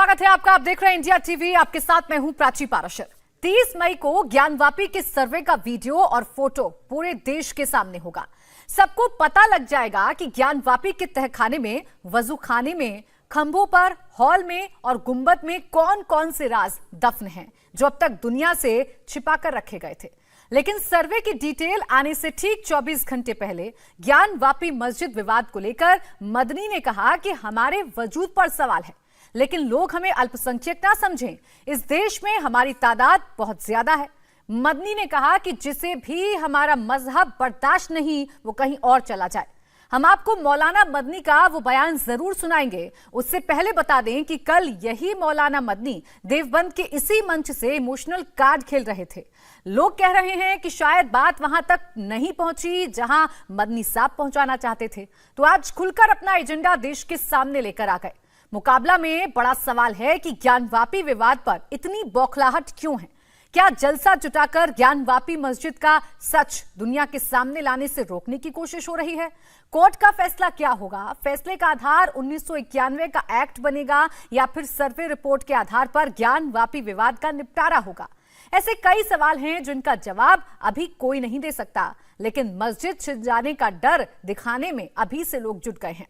स्वागत है आपका। आप देख रहे हैं इंडिया टीवी। आपके साथ मैं हूं प्राची पाराशर। 30 मई को ज्ञानवापी के सर्वे का वीडियो और फोटो पूरे देश के सामने होगा। सबको पता लग जाएगा कि ज्ञानवापी के तहखाने में, वजूखाने में, खंभों पर, हॉल में और गुंबद में कौन कौन से राज दफन हैं जो अब तक दुनिया से छिपा कर रखे गए थे। लेकिन सर्वे की डिटेल आने से ठीक 24 घंटे पहले ज्ञानवापी मस्जिद विवाद को लेकर मदनी ने कहा कि हमारे वजूद पर सवाल है, लेकिन लोग हमें अल्पसंख्यक ना समझें। इस देश में हमारी तादाद बहुत ज्यादा है। मदनी ने कहा कि जिसे भी हमारा मजहब बर्दाश्त नहीं, वो कहीं और चला जाए। हम आपको मौलाना मदनी का वो बयान जरूर सुनाएंगे। उससे पहले बता दें कि कल यही मौलाना मदनी देवबंद के इसी मंच से इमोशनल कार्ड खेल रहे थे। लोग कह रहे हैं कि शायद बात वहां तक नहीं पहुंची जहां मदनी साहब पहुंचाना चाहते थे, तो आज खुलकर अपना एजेंडा देश के सामने लेकर आ गए। मुकाबला में बड़ा सवाल है कि ज्ञानवापी विवाद पर इतनी बौखलाहट क्यों है। क्या जलसा जुटाकर ज्ञानवापी मस्जिद का सच दुनिया के सामने लाने से रोकने की कोशिश हो रही है? कोर्ट का फैसला क्या होगा? फैसले का आधार 1991 का एक्ट बनेगा या फिर सर्वे रिपोर्ट के आधार पर ज्ञानवापी विवाद का निपटारा होगा? ऐसे कई सवाल हैं जिनका जवाब अभी कोई नहीं दे सकता, लेकिन मस्जिद छिन जाने का डर दिखाने में अभी से लोग जुट गए हैं।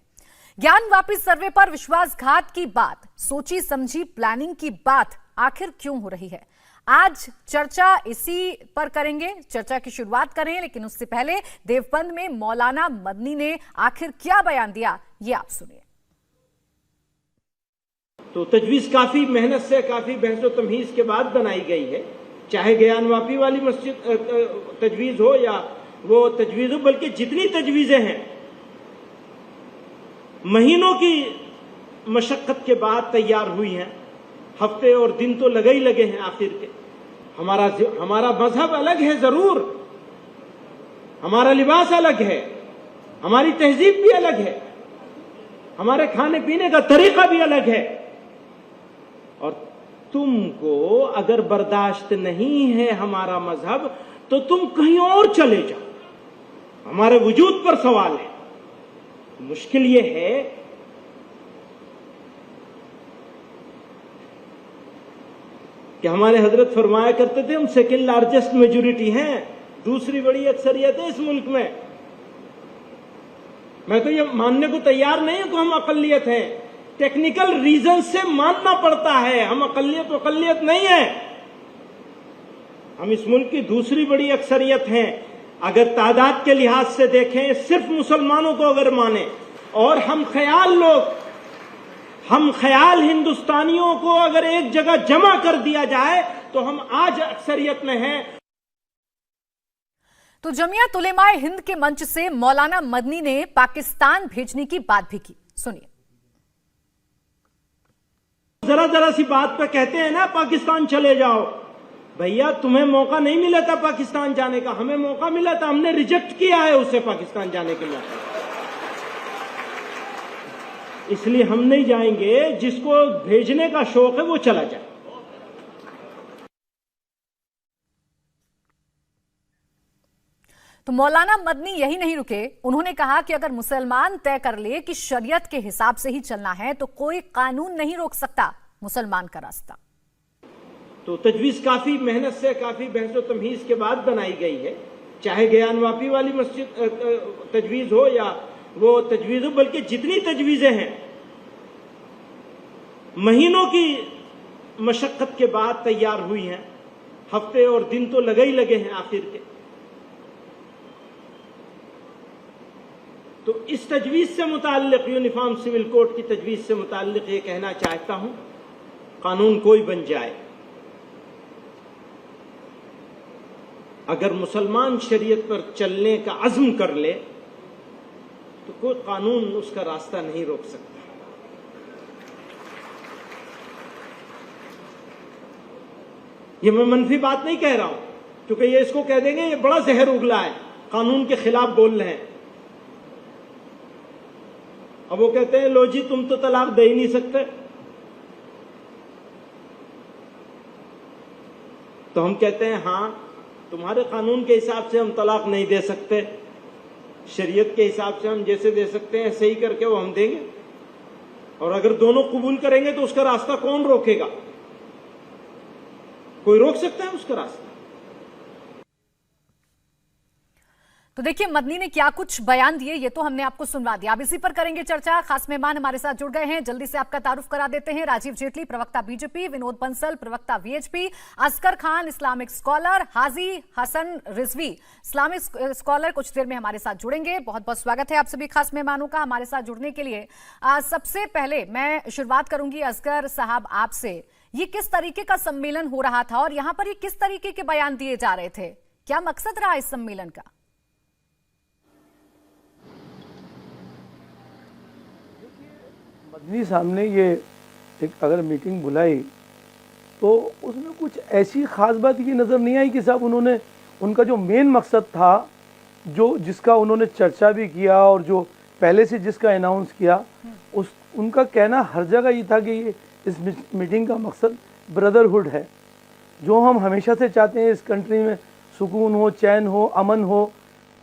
ज्ञानवापी सर्वे पर विश्वासघात की बात, सोची समझी प्लानिंग की बात आखिर क्यों हो रही है? आज चर्चा इसी पर करेंगे। चर्चा की शुरुआत करें, लेकिन उससे पहले देवबंद में मौलाना मदनी ने आखिर क्या बयान दिया, ये आप सुनिए। तो तजवीज काफी मेहनत से, काफी बहस व तमहीज के बाद बनाई गई है। चाहे ज्ञानवापी वाली मस्जिद तजवीज हो या वो तजवीज हो, बल्कि जितनी तजवीजें हैं महीनों की मशक्कत के बाद तैयार हुई हैं। हफ्ते और दिन तो लगे ही लगे हैं आखिर के। हमारा मजहब अलग है जरूर, हमारा लिबास अलग है, हमारी तहजीब भी अलग है, हमारे खाने पीने का तरीका भी अलग है। और तुमको अगर बर्दाश्त नहीं है हमारा मजहब, तो तुम कहीं और चले जाओ। हमारे वजूद पर सवाल है। मुश्किल यह है कि हमारे हजरत फरमाया करते थे हम सेकेंड लार्जेस्ट मेजोरिटी हैं, दूसरी बड़ी अक्सरियत है इस मुल्क में। मैं तो ये मानने को तैयार नहीं हूं कि हम अकलियत हैं। टेक्निकल रीजन से मानना पड़ता है, हम अकलियत नहीं है। हम इस मुल्क की दूसरी बड़ी अक्सरियत हैं। अगर तादाद के लिहाज से देखें, सिर्फ मुसलमानों को अगर माने और हम ख्याल हिंदुस्तानियों को अगर एक जगह जमा कर दिया जाए तो हम आज अक्सरियत में हैं। तो जमियत उलेमाए हिंद के मंच से मौलाना मदनी ने पाकिस्तान भेजने की बात भी की। सुनिए। जरा सी बात पे कहते हैं ना पाकिस्तान चले जाओ। भैया तुम्हें मौका नहीं मिला था पाकिस्तान जाने का, हमें मौका मिला था, हमने रिजेक्ट किया है उसे पाकिस्तान जाने के लिए। इसलिए हम नहीं जाएंगे। जिसको भेजने का शौक है वो चला जाए। तो मौलाना मदनी यही नहीं रुके। उन्होंने कहा कि अगर मुसलमान तय कर ले कि शरीयत के हिसाब से ही चलना है, तो कोई कानून नहीं रोक सकता मुसलमान का रास्ता। तो तजवीज काफी मेहनत से, काफी बहस व तमहीज के बाद बनाई गई है। चाहे ज्ञानवापी वाली मस्जिद तजवीज हो या वो तजवीज हो, बल्कि जितनी तजवीजें हैं महीनों की मशक्कत के बाद तैयार हुई हैं। हफ्ते और दिन तो लगे ही लगे हैं आखिर के। तो इस तजवीज से मुताल्लिक, यूनिफॉर्म सिविल कोड की तजवीज से मुताल्लिक ये कहना चाहता हूं, कानून कोई बन जाए, अगर मुसलमान शरीयत पर चलने का अज़्म कर ले तो कोई कानून उसका रास्ता नहीं रोक सकता। ये मैं मनफी बात नहीं कह रहा हूं, क्योंकि ये इसको कह देंगे ये बड़ा जहर उगला है, कानून के खिलाफ बोल रहे हैं। अब वो कहते हैं लो जी तुम तो तलाक दे ही नहीं सकते, तो हम कहते हैं हां तुम्हारे कानून के हिसाब से हम तलाक नहीं दे सकते, शरीयत के हिसाब से हम जैसे दे सकते हैं ऐसे ही करके वो हम देंगे। और अगर दोनों कबूल करेंगे तो उसका रास्ता कौन रोकेगा? कोई रोक सकता है उसका रास्ता? तो देखिए मदनी ने क्या कुछ बयान दिए ये तो हमने आपको सुनवा दिया। अब इसी पर करेंगे चर्चा। खास मेहमान हमारे साथ जुड़ गए हैं, जल्दी से आपका तारुफ करा देते हैं। राजीव जेटली, प्रवक्ता बीजेपी, विनोद बंसल, प्रवक्ता VHP, Asgar Khan, Islamic scholar, Haji Hasan Rizvi, Islamic scholar, कुछ देर में हमारे साथ जुड़ेंगे। बहुत बहुत स्वागत है आप सभी खास मेहमानों का हमारे साथ जुड़ने के लिए। सबसे पहले मैं शुरुआत करूंगी असगर साहब आपसे। ये किस तरीके का सम्मेलन हो रहा था और यहाँ पर ये किस तरीके के बयान दिए जा रहे थे? क्या मकसद रहा इस सम्मेलन का? मदनी सामने ये एक अगर मीटिंग बुलाई तो उसमें कुछ ऐसी खास बात ये नज़र नहीं आई कि साहब उन्होंने उनका जो मेन मकसद था, जो जिसका उन्होंने चर्चा भी किया और जो पहले से जिसका अनाउंस किया, उनका कहना हर जगह ये था कि ये इस मीटिंग का मकसद ब्रदरहुड है, जो हम हमेशा से चाहते हैं इस कंट्री में सुकून हो, चैन हो, अमन हो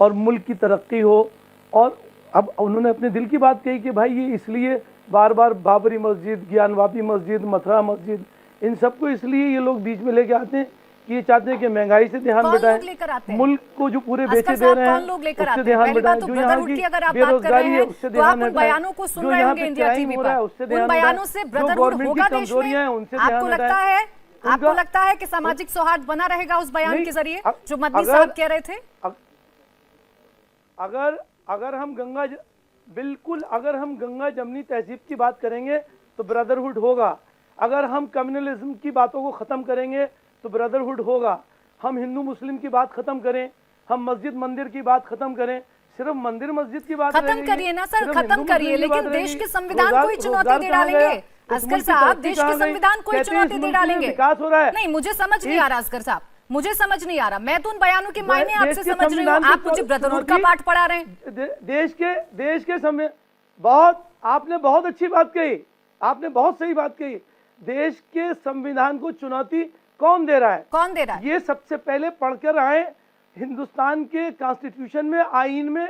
और मुल्क की तरक्की हो। और अब उन्होंने अपने दिल की बात कही कि भाई ये इसलिए बार बार बाबरी मस्जिद, ज्ञानवापी मस्जिद, मथुरा मस्जिद, इन सबको इसलिए ये लोग बीच में लेके आते हैं कि ये चाहते हैं कि महंगाई से ध्यान बटाएं, मुल्क को जो पूरे बेचे दे रहे हैं उससे ध्यान बटाएं, जो यहाँ की बेरोजगारी है उससे ध्यान हटाएं, जो यहाँ पे क्राइम हो रहा है उससे ध्यान हटाएं, जो गवर्नमेंट की कमजोरियां हैं उनसे ध्यान हटाएं। आपको लगता है कि सामाजिक सौहार्द बना रहेगा उस बयान के जरिए जो मदनी साहब कह रहे थे? अगर हम अगर हम गंगा जमनी तहजीब की बात करेंगे तो ब्रदरहुड होगा। अगर हम कम्युनलिज्म की बातों को ख़त्म करेंगे तो ब्रदरहुड होगा। हम हिंदू मुस्लिम की बात ख़त्म करें, हम मस्जिद मंदिर की बात ख़त्म करें, सिर्फ मंदिर मस्जिद की बात खत्म करिए ना सर, खत्म करिए, लेकिन देश के संविधान को ही चुनौती दे डालेंगे। असगर साहब, देश के संविधान को ही चुनौती दे डालेंगे। विकास हो रहा है। नहीं, मुझे समझ नहीं आ रहा असगर साहब, मुझे समझ नहीं आ रहा। मैं तो उन बयानों के मायने आपसे समझ रही हूँ, आप मुझे ब्रदरहुड का पाठ पढ़ा रहे हैं। देश के समय आपने बहुत अच्छी बात कही, आपने बहुत सही बात कही। देश के संविधान को चुनौती कौन दे रहा है? कौन दे रहा है? ये सबसे पहले पढ़कर आए हिंदुस्तान के कॉन्स्टिट्यूशन में, आईन में,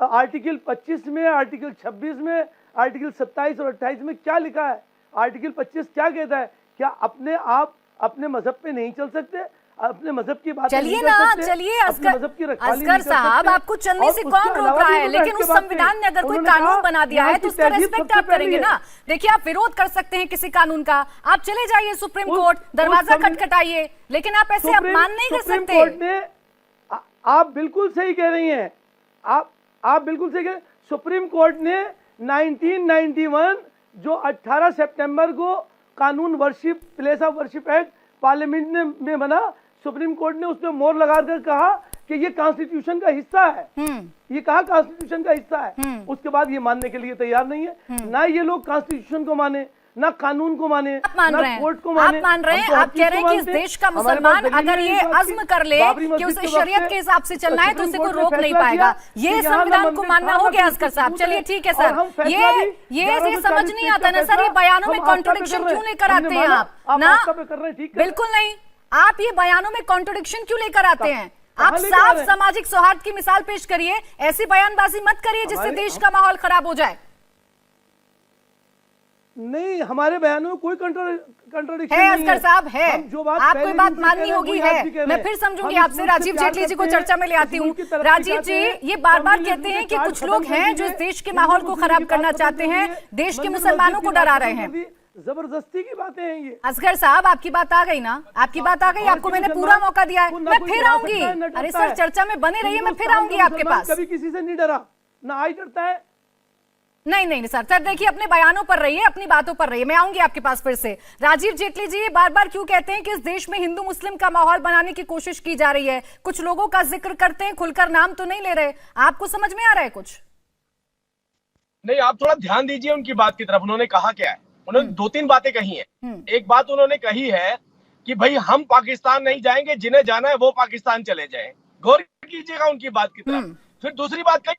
आर्टिकल 25 में, आर्टिकल 26 में, आर्टिकल 27 और 28 में क्या लिखा है? आर्टिकल 25 क्या कहता है? क्या आप अपने मजहब पे नहीं चल सकते? अपने मजहब की बात चलिए ना, चलिए असगर साहब, आपको चलने से कौन रोक रहा है? लेकिन उस संविधान ने अगर कोई कानून बना दिया है तो उसका रिस्पेक्ट आप करेंगे ना। देखिए, आप विरोध कर सकते हैं किसी कानून का, आप चले जाइए सुप्रीम कोर्ट, दरवाजा खटखटाइए, लेकिन आप ऐसे अपमान नहीं कर सकते। आप बिल्कुल सही कह रही हैं, आप बिल्कुल सही कह। सुप्रीम कोर्ट ने 1991 जो 18 सितंबर को कानून worship, place of worship act parliament में बना, सुप्रीम कोर्ट ने उसमें मोहर लगाकर कहा कि ये कॉन्स्टिट्यूशन का हिस्सा है। ये कहा कॉन्स्टिट्यूशन का हिस्सा है। उसके बाद ये मानने के लिए तैयार नहीं है। ना ये लोग कॉन्स्टिट्यूशन को माने, ना कानून को माने, ना कोर्ट को माने। आप मान रहे हैं, आप कह रहे हैं कि इस देश का मुसलमान अगर ये अज़्म कर ले कि उसे शरीयत के हिसाब से चलना है तो उसे कोई रोक नहीं पाएगा। ये संविधान को मानना हो गया असगर साहब। चलिए ठीक है सर, ये समझ नहीं आता ना सर, ये बयानों में कॉन्ट्रोडिक्शन क्यों लेकर आते हैं आप? ना, बिल्कुल नहीं। आप ये बयानों में कॉन्ट्रोडिक्शन क्यों लेकर आते हैं? आप साफ सामाजिक सौहार्द की मिसाल पेश करिए, ऐसी बयानबाजी मत करिए जिससे देश का माहौल खराब हो जाए। नहीं, हमारे बयानों में कोई कंट्रोडिक्शन है असगर साहब, है। आपको बात माननी होगी, है। मैं फिर समझूंगी आपसे। राजीव जेटली जी को चर्चा में ले आती हूँ। राजीव जी, ये बार बार कहते हैं कि कुछ लोग हैं जो इस देश के माहौल को खराब करना चाहते हैं, देश के मुसलमानों को डरा रहे हैं। जबरदस्ती की बातें हैं ये। असगर साहब, आपकी बात आ गई ना, आपकी बात आ गई, आपको मैंने पूरा मौका दिया है, मैं फिर आऊंगी। अरे सर, चर्चा में बने रहिए, मैं फिर आऊंगी आपके पास। कभी किसी से नहीं डरा, ना आज डरता है। नहीं सर, देखिए, अपने बयानों पर रहिए, अपनी बातों पर रहिए, मैं आऊंगी आपके पास फिर से। राजीव जेटली जी, बार बार क्यों कहते हैं कि इस देश में हिंदू मुस्लिम का माहौल बनाने की कोशिश की जा रही है? कुछ लोगों का जिक्र करते हैं, खुलकर नाम तो नहीं ले रहे। आपको समझ में आ रहा है कुछ? नहीं, आप थोड़ा ध्यान दीजिए उनकी बात की तरफ। उन्होंने कहा क्या है? उन्होंने 2-3 बातें कही हैं। एक बात उन्होंने कही है कि भाई हम पाकिस्तान नहीं जाएंगे, जिन्हें जाना है वो पाकिस्तान चले जाएं। गौर कीजिएगा उनकी बात की तरफ। फिर दूसरी बात कही,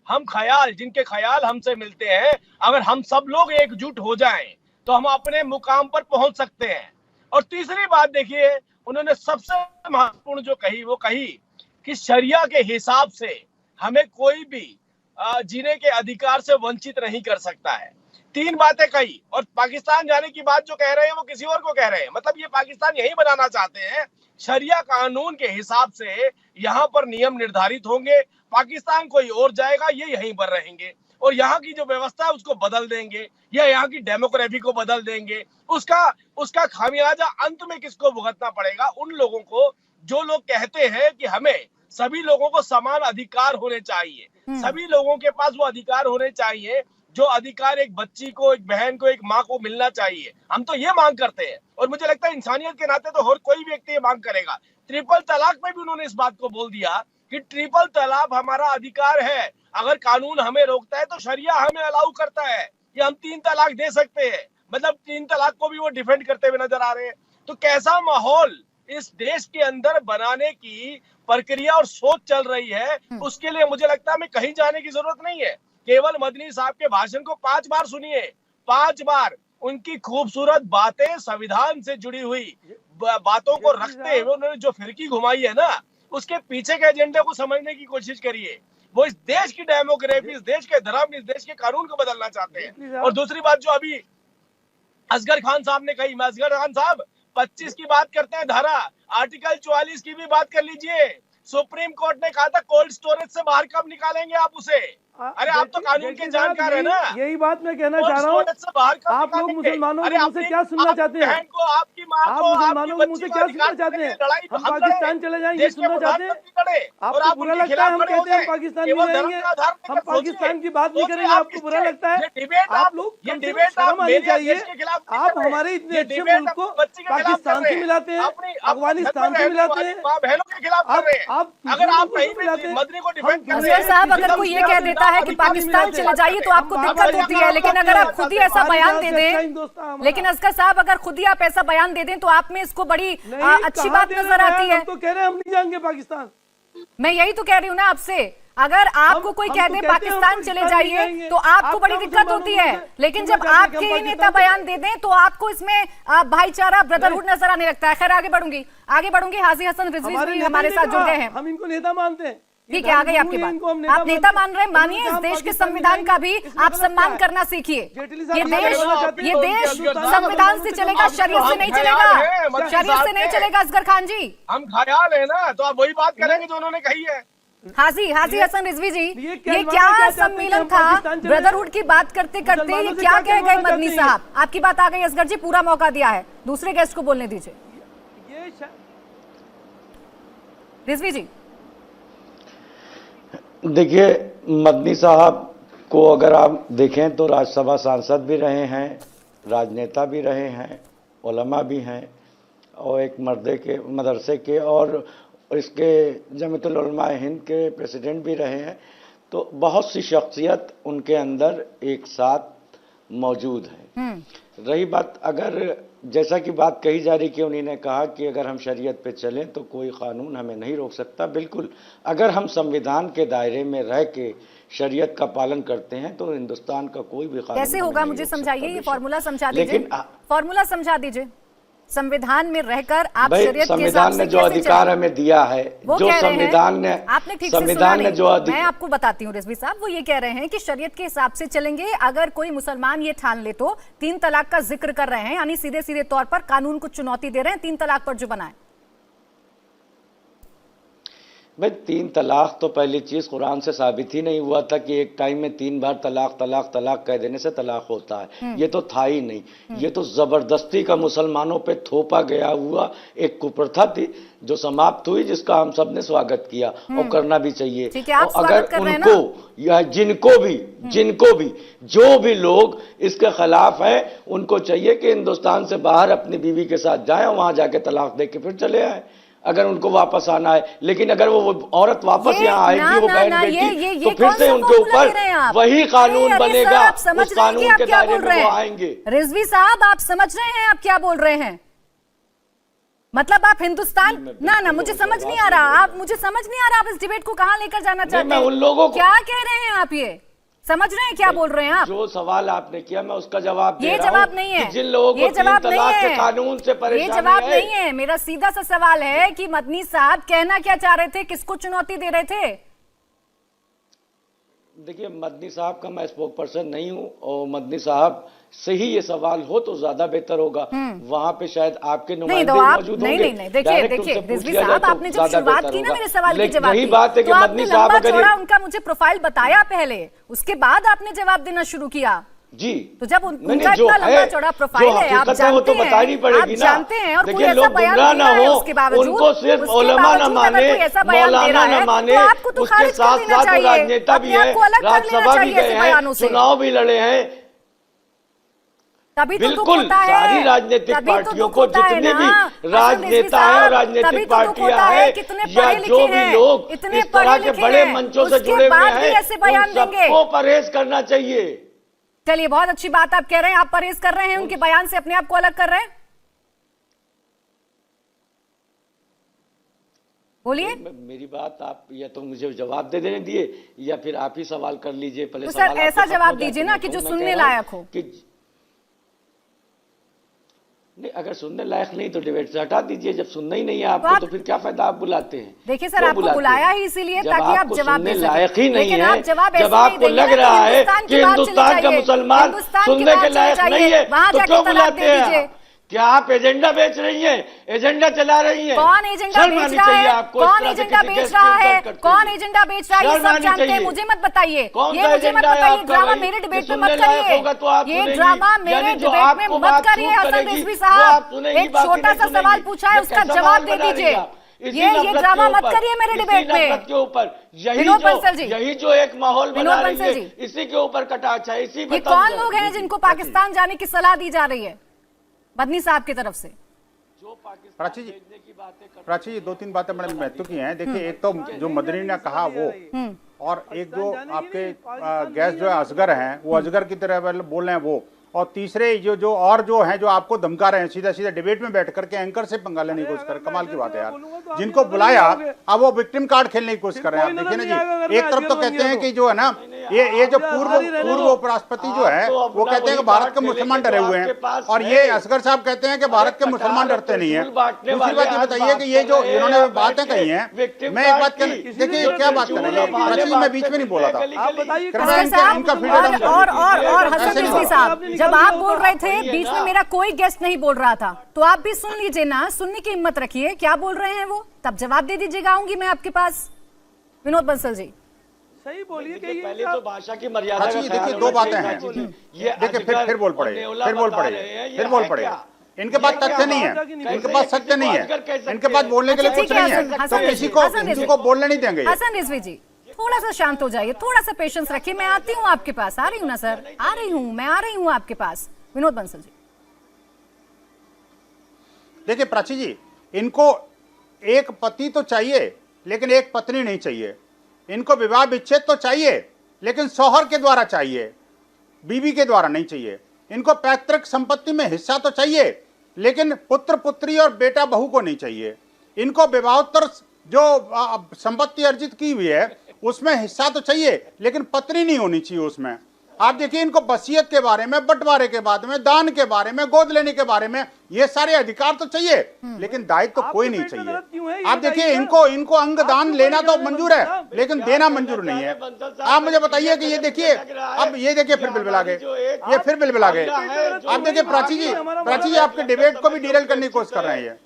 हम ख्याल जिनके ख्याल हमसे मिलते हैं, अगर हम सब लोग एकजुट हो जाएं तो हम अपने मुकाम पर पहुंच सकते हैं। और तीसरी बात देखिए, उन्होंने सबसे महत्वपूर्ण जो कही वो कही कि शरिया के हिसाब से हमें कोई भी जीने के अधिकार से वंचित नहीं कर सकता है। 3 बातें कही, और पाकिस्तान जाने की बात जो कह रहे हैं वो किसी और को कह रहे हैं। मतलब ये पाकिस्तान यही बनाना चाहते हैं, शरिया कानून के हिसाब से यहाँ पर नियम निर्धारित होंगे, पाकिस्तान कोई और जाएगा, ये यहीं पर रहेंगे और यहाँ की जो व्यवस्था है उसको बदल देंगे या यहाँ की डेमोक्रेसी को बदल देंगे। उसका खामियाजा अंत में किसको भुगतना पड़ेगा? उन लोगों को जो लोग कहते हैं कि हमें सभी लोगों को समान अधिकार होने चाहिए, सभी लोगों के पास वो अधिकार होने चाहिए जो अधिकार एक बच्ची को, एक बहन को, एक माँ को मिलना चाहिए। हम तो ये मांग करते हैं और मुझे लगता है इंसानियत के नाते तो हर कोई व्यक्ति ये मांग करेगा। ट्रिपल तलाक में भी उन्होंने इस बात को बोल दिया कि ट्रिपल तलाक हमारा अधिकार है, अगर कानून हमें रोकता है तो शरिया हमें अलाउ करता है कि हम 3 तलाक दे सकते हैं। मतलब 3 तलाक को भी वो डिफेंड करते हुए नजर आ रहे हैं। तो कैसा माहौल इस देश के अंदर बनाने की प्रक्रिया और सोच चल रही है, उसके लिए मुझे लगता है हमें कहीं जाने की जरूरत नहीं है। केवल मदनी साहब के भाषण को 5 बार सुनिए, 5 बार उनकी खूबसूरत बातें, संविधान से जुड़ी हुई बातों को रखते हुए उन्होंने जो फिरकी घुमाई है ना, उसके पीछे के एजेंडे को समझने की कोशिश करिए। वो इस देश की डेमोक्रेसी, इस देश के धर्म, इस देश के कानून को बदलना चाहते हैं। और दूसरी बात जो अभी असगर खान साहब ने कही, मैं असगर खान साहब 25 की बात करते हैं, धारा आर्टिकल 44 की भी बात कर लीजिए। सुप्रीम कोर्ट ने कहा था कोल्ड स्टोरेज से बाहर कब निकालेंगे आप उसे? अरे आप तो कानून के जानकार है ना। यही बात मैं कहना चाह रहा हूँ। आप लोग मुसलमानों के मुंह से क्या सुनना चाहते हैं? आप मुसलमानों के मुंह से क्या सुनना चाहते हैं? हम पाकिस्तान चले जाएंगे सुनना चाहते हैं? आपको बुरा लगता है हम कहते हैं हम पाकिस्तान नहीं जाएंगे, हम पाकिस्तान की बात नहीं करेंगे, आपको बुरा लगता है? आप लोग शर्म आनी चाहिए। आप हमारे इतने अच्छे मुल्क को पाकिस्तान से मिलाते हैं, अफगानिस्तान से मिलाते हैं, आप असगर साहब अगर कोई ये कह देता है कि पाकिस्तान चले जाइए तो आपको दिक्कत होती है, लेकिन अगर आप खुद ही ऐसा बयान दे दें, लेकिन असगर साहब अगर खुद ही आप ऐसा बयान दे दें तो आप में इसको बड़ी अच्छी बात नजर आती है। तो कह रहे हैं हम नहीं जाएंगे पाकिस्तान। मैं यही तो कह रही हूँ ना आपसे, अगर आपको कोई कह दे पाकिस्तान चले जाइए तो आपको बड़ी दिक्कत होती है, लेकिन जब आपके ही नेता बयान दे दें तो आपको इसमें भाईचारा, ब्रदरहुड नजर आने लगता है। खैर आगे बढ़ूंगी। हाजी हसन रिजवी भी हमारे साथ जुड़ गए हैं। हम इनको नेता मानते हैं। ठीक है, आ गई आपकी बात। आप नेता मान रहे हैं, मानिए। इस देश के संविधान का भी आप सम्मान करना सीखिए। ये देश संविधान से चलेगा, शरीयत से नहीं चलेगा। शरीयत से नहीं चलेगा असगर खान जी। हम ख्याल है ना, तो आप वही बात करेंगे जो उन्होंने कही है। हाजी हसन रिजवी जी, ये क्या सम्मेलन था? ब्रदरहुड की बात करते करते ये क्या कह गए मदनी साहब? आपकी बात आ गई असगर जी, पूरा मौका दिया है, दूसरे गेस्ट को बोलने दीजिए। रिजवी जी देखिए, मदनी साहब को अगर आप देखें तो राज्यसभा सांसद भी रहे हैं, राजनेता भी रहे हैं, उलमा भी हैं और एक मदरसे के और इसके जमीयतुल उलमा हिंद के प्रेसिडेंट भी रहे हैं। तो बहुत सी शख्सियत उनके अंदर एक साथ मौजूद है। रही बात, अगर जैसा कि बात कही जा रही कि उन्होंने कहा कि अगर हम शरीयत पे चलें तो कोई कानून हमें नहीं रोक सकता। बिल्कुल, अगर हम संविधान के दायरे में रह के शरीयत का पालन करते हैं तो हिंदुस्तान का कोई भी कानून कैसे होगा? मुझे समझाइए, ये फॉर्मूला समझा दीजिए। फॉर्मूला समझा दीजिए। संविधान में रहकर आप शरीयत के संविधान ने जो अधिकार हमें दिया है, जो संविधान ने, आपने ठीक से सुना नहीं। मैं आपको बताती हूँ रिजवी साहब, वो ये कह रहे हैं कि शरीयत के हिसाब से चलेंगे। अगर कोई मुसलमान ये ठान ले तो 3 तलाक का जिक्र कर रहे हैं, यानी सीधे सीधे तौर पर कानून को चुनौती दे रहे हैं 3 तलाक पर जो बनाए। भाई 3 तलाक तो पहली चीज कुरान से साबित ही नहीं हुआ था कि एक टाइम में 3 बार तलाक कह देने से तलाक होता है। ये तो था ही नहीं। ये तो जबरदस्ती का मुसलमानों पे थोपा गया हुआ एक कुप्रथा थी जो समाप्त हुई, जिसका हम सब ने स्वागत किया और करना भी चाहिए। और अगर उनको या जिनको भी जो भी लोग इसके खिलाफ हैं, उनको चाहिए कि हिंदुस्तान से बाहर अपनी बीवी के साथ जाएं और वहां जाके तलाक दे के फिर चले आए, अगर उनको वापस आना है। लेकिन अगर वो औरत वापस यहाँ आएगी, वो बहन बेटी, तो फिर से उनके ऊपर वही कानून बनेगा, उस कानून के दायरे में वो आएंगे। रिजवी साहब, आप समझ रहे हैं आप क्या बोल रहे हैं? मतलब आप हिंदुस्तान ना मुझे समझ नहीं आ रहा, आप इस डिबेट को कहाँ लेकर जाना चाहते हैं? उन लोगों को क्या कह रहे हैं आप? ये समझ रहे हैं क्या बोल रहे हैं आप? जो सवाल आपने किया मैं उसका जवाब दे रहा हूं। ये जवाब नहीं है, जिन लोगों को 3 तलाक के कानून से परेशानी है, ये जवाब नहीं है। मेरा सीधा सा सवाल है कि मदनी साहब कहना क्या चाह रहे थे, किसको चुनौती दे रहे थे? देखिए, मदनी साहब का मैं स्पोक पर्सन नहीं हूं और मदनी साहब से ही ये सवाल हो तो ज्यादा बेहतर होगा। वहां पे शायद आपके नुमाइंदे मौजूद होंगे। नहीं, देखिए रिजवी साहब, आपने जब शुरुआत की ना मेरे सवाल की जवाब यही बात है कि मदनी साहब लंबा चौड़ा उनका मुझे प्रोफाइल बताया पहले, उसके बाद आपने जवाब देना शुरू किया जी। तो जब उनका इतना लंबा चौड़ा प्रोफाइल है, आप जानते हैं, आप जानते हैं, और कोई ऐसा बयान दे रहा है उसके बावजूद, उनको सिर्फ उलमा न माने, मौलाना न माने, उसके साथ साथ राजनेता भी है, राज्यसभा भी गए हैं, चुनाव भी लड़े हैं। तभी तो बिल्कुल सारी राजनीतिक पार्टियों को, जितने भी राजनेता है और राजनीतिक पार्टियां हैं या जो भी लोग इस तरह के बड़े मंचों से जुड़े हुए हैं, उन सबको परहेज करना चाहिए। चलिए, बहुत अच्छी बात आप कह रहे हैं, आप परहेज कर रहे हैं, उनके बयान से अपने आप को अलग कर रहे हैं। बोलिए। मेरी बात आप या तो मुझे जवाब दे देने दिए या फिर आप ही सवाल कर लीजिए। पहले तो सर ऐसा जवाब दीजिए ना कि जो सुनने लायक हो। नहीं, अगर सुनने लायक नहीं तो डिबेट से हटा दीजिए। जब सुनना ही नहीं है आपको तो फिर क्या फायदा आप बुलाते हैं? देखिए सर, आपको बुलाया ही इसीलिए ताकि आप जवाब दे सकें। लायक ही नहीं है, जब आपको लग रहा है कि हिंदुस्तान का मुसलमान सुनने के लायक नहीं है तो क्यों बुलाते हैं? क्या आप एजेंडा बेच रही हैं? एजेंडा चला रही हैं? कौन एजेंडा बेच रहा है? कौन एजेंडा बेच रहा है? कौन एजेंडा बेच रहा है? ये सब जानते हैं, मुझे मत बताइए, ये मुझे मत बताइए। ड्रामा मेरे डिबेट में मत करिए, ये ड्रामा मेरे डिबेट में मत करिए। हसन रिजवी साहब, एक छोटा सा सवाल पूछा है, उसका जवाब दे दीजिए। ये ड्रामा मत करिए मेरे डिबेट में के ऊपर। विनोद बंसल जी, यही जो एक माहौल बना रही है, जी, इसी के ऊपर कटाक्ष है। इसी ये कौन लोग हैं जिनको पाकिस्तान जाने की सलाह दी जा रही है मदनी साहब की तरफ से? जो प्राची जी 2-3 बातें बड़े महत्व की हैं। देखिए, एक तो जो मदनी ने कहा वो, और एक जो आपके गैस जो है असगर हैं, वो अजगर की तरह बोल रहे हैं वो, और तीसरे जो और जो हैं जो आपको धमका रहे हैं, सीधा सीधा डिबेट में बैठ करके एंकर से पंगा लेने की कोशिश कर। कमाल की बात है यार, जिनको बुलाया अब वो विक्टिम कार्ड खेलने की कोशिश कर रहे हैं। आप देखिए ना जी, एक तरफ तो कहते हैं कि जो है ना ये जो पूर्व उपराष्ट्रपति जो है वो कहते हैं कि भारत के मुसलमान डरे हुए हैं, और ये असगर साहब कहते हैं कि भारत के मुसलमान डरते नहीं है। दूसरी बात ये बताइए कि ये जो इन्होंने बातें कही हैं, मैं एक बात देखिए क्या बात कर रहे हैं, मैं बीच में नहीं बोला था, इनका फील्ड। और हसन रिजवी साहब, जब आप बोल रहे थे बीच में मेरा कोई गेस्ट नहीं बोल रहा था, तो आप भी सुन लीजिए ना, सुनने की हिम्मत रखिए, क्या बोल रहे हैं वो, तब जवाब दे दीजिएगा। आऊंगी मैं आपके पास। विनोद बंसल जी, सही बोलिए कि पहले तो भाषा की मर्यादा। देखिए, 2 बातें हैं। देखिए, फिर बोल पड़े। इनके पास तथ्य नहीं है, इनके पास सत्य नहीं है, इनके पास बोलने के लिए कुछ नहीं है, तो किसी को बोलने नहीं देंगे। हसन रिजवी जी, थोड़ा सा शांत हो जाइए, थोड़ा सा पेशेंस रखिए। मैं आती हूँ आपके पास, आ रही हूँ ना सर, आ रही हूँ आपके पास। विनोद बंसल जी, देखिए प्राची जी, इनको एक पति तो चाहिए लेकिन एक पत्नी नहीं चाहिए। इनको विवाह विच्छेद तो चाहिए लेकिन शौहर के द्वारा चाहिए, बीवी के द्वारा नहीं चाहिए। इनको पैतृक संपत्ति में हिस्सा तो चाहिए लेकिन पुत्र पुत्री और बेटा बहू को नहीं चाहिए। इनको विवाहोत्तर जो संपत्ति अर्जित की हुई है उसमें हिस्सा तो चाहिए लेकिन पत्नी नहीं होनी चाहिए उसमें। आप देखिए, इनको वसीयत के बारे में, बंटवारे के बारे में, दान के बारे में, गोद लेने के बारे में ये सारे अधिकार तो चाहिए लेकिन दायित्व तो कोई नहीं चाहिए। आप देखिए, इनको अंग दान लेना तो मंजूर है लेकिन देना मंजूर नहीं है। आप मुझे बताइए कि ये देखिए, अब ये देखिए फिर बिलबिला गए, ये फिर बिलबिला गए। आप देखिए प्राची जी आपके डिबेट को भी डिरेल करने की कोशिश कर रहे हैं।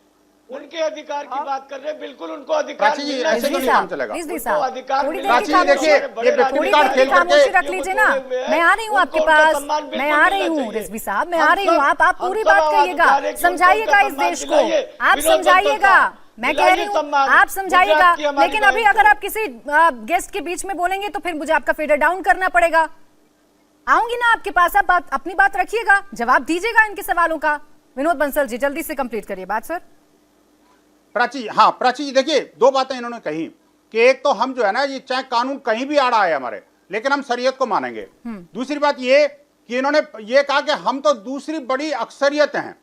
उनके अधिकार की बात कर रहे हैं, बिल्कुल उनको अधिकार प्राची जी ऐसे तो नहीं काम चलेगा। प्राची जी देखिए, ये विक्टिम कार्ड खेल करके रख लीजिए ना, मैं आ रही हूँ आपके पास, मैं आ रही हूँ रिजवी साहब, मैं आ रही हूँ। आप पूरी बात कहिएगा, समझाइएगा इस देश को, आप समझाइएगा। मैं कह रही हूँ आप समझाइएगा, लेकिन अभी अगर आप किसी गेस्ट के बीच में बोलेंगे तो फिर मुझे आपका फेडर डाउन करना पड़ेगा। आऊंगी ना आपके पास, आप अपनी बात रखिएगा, जवाब दीजिएगा इनके सवालों का। विनोद बंसल जी, जल्दी से कंप्लीट करिए बात सर। प्राची जी देखिए, 2 बातें इन्होंने कही कि एक तो हम जो है ना, ये चाहे कानून कहीं भी आ रहा है हमारे, लेकिन हम शरीयत को मानेंगे। दूसरी बात ये कि इन्होंने ये कहा कि हम तो दूसरी बड़ी अक्सरियत हैं।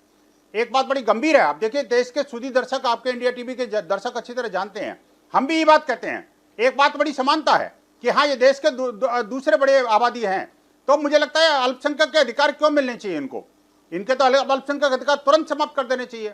एक बात बड़ी गंभीर है। आप देखिए, देश के सुधी दर्शक, आपके इंडिया टीवी के दर्शक अच्छी तरह जानते हैं, हम भी ये बात कहते हैं। एक बात बड़ी समानता है कि हाँ, ये देश के दूसरे बड़े आबादी हैं, तो मुझे लगता है अल्पसंख्यक के अधिकार क्यों मिलने चाहिए इनको? इनके तो अल्पसंख्यक अधिकार तुरंत समाप्त कर देने चाहिए।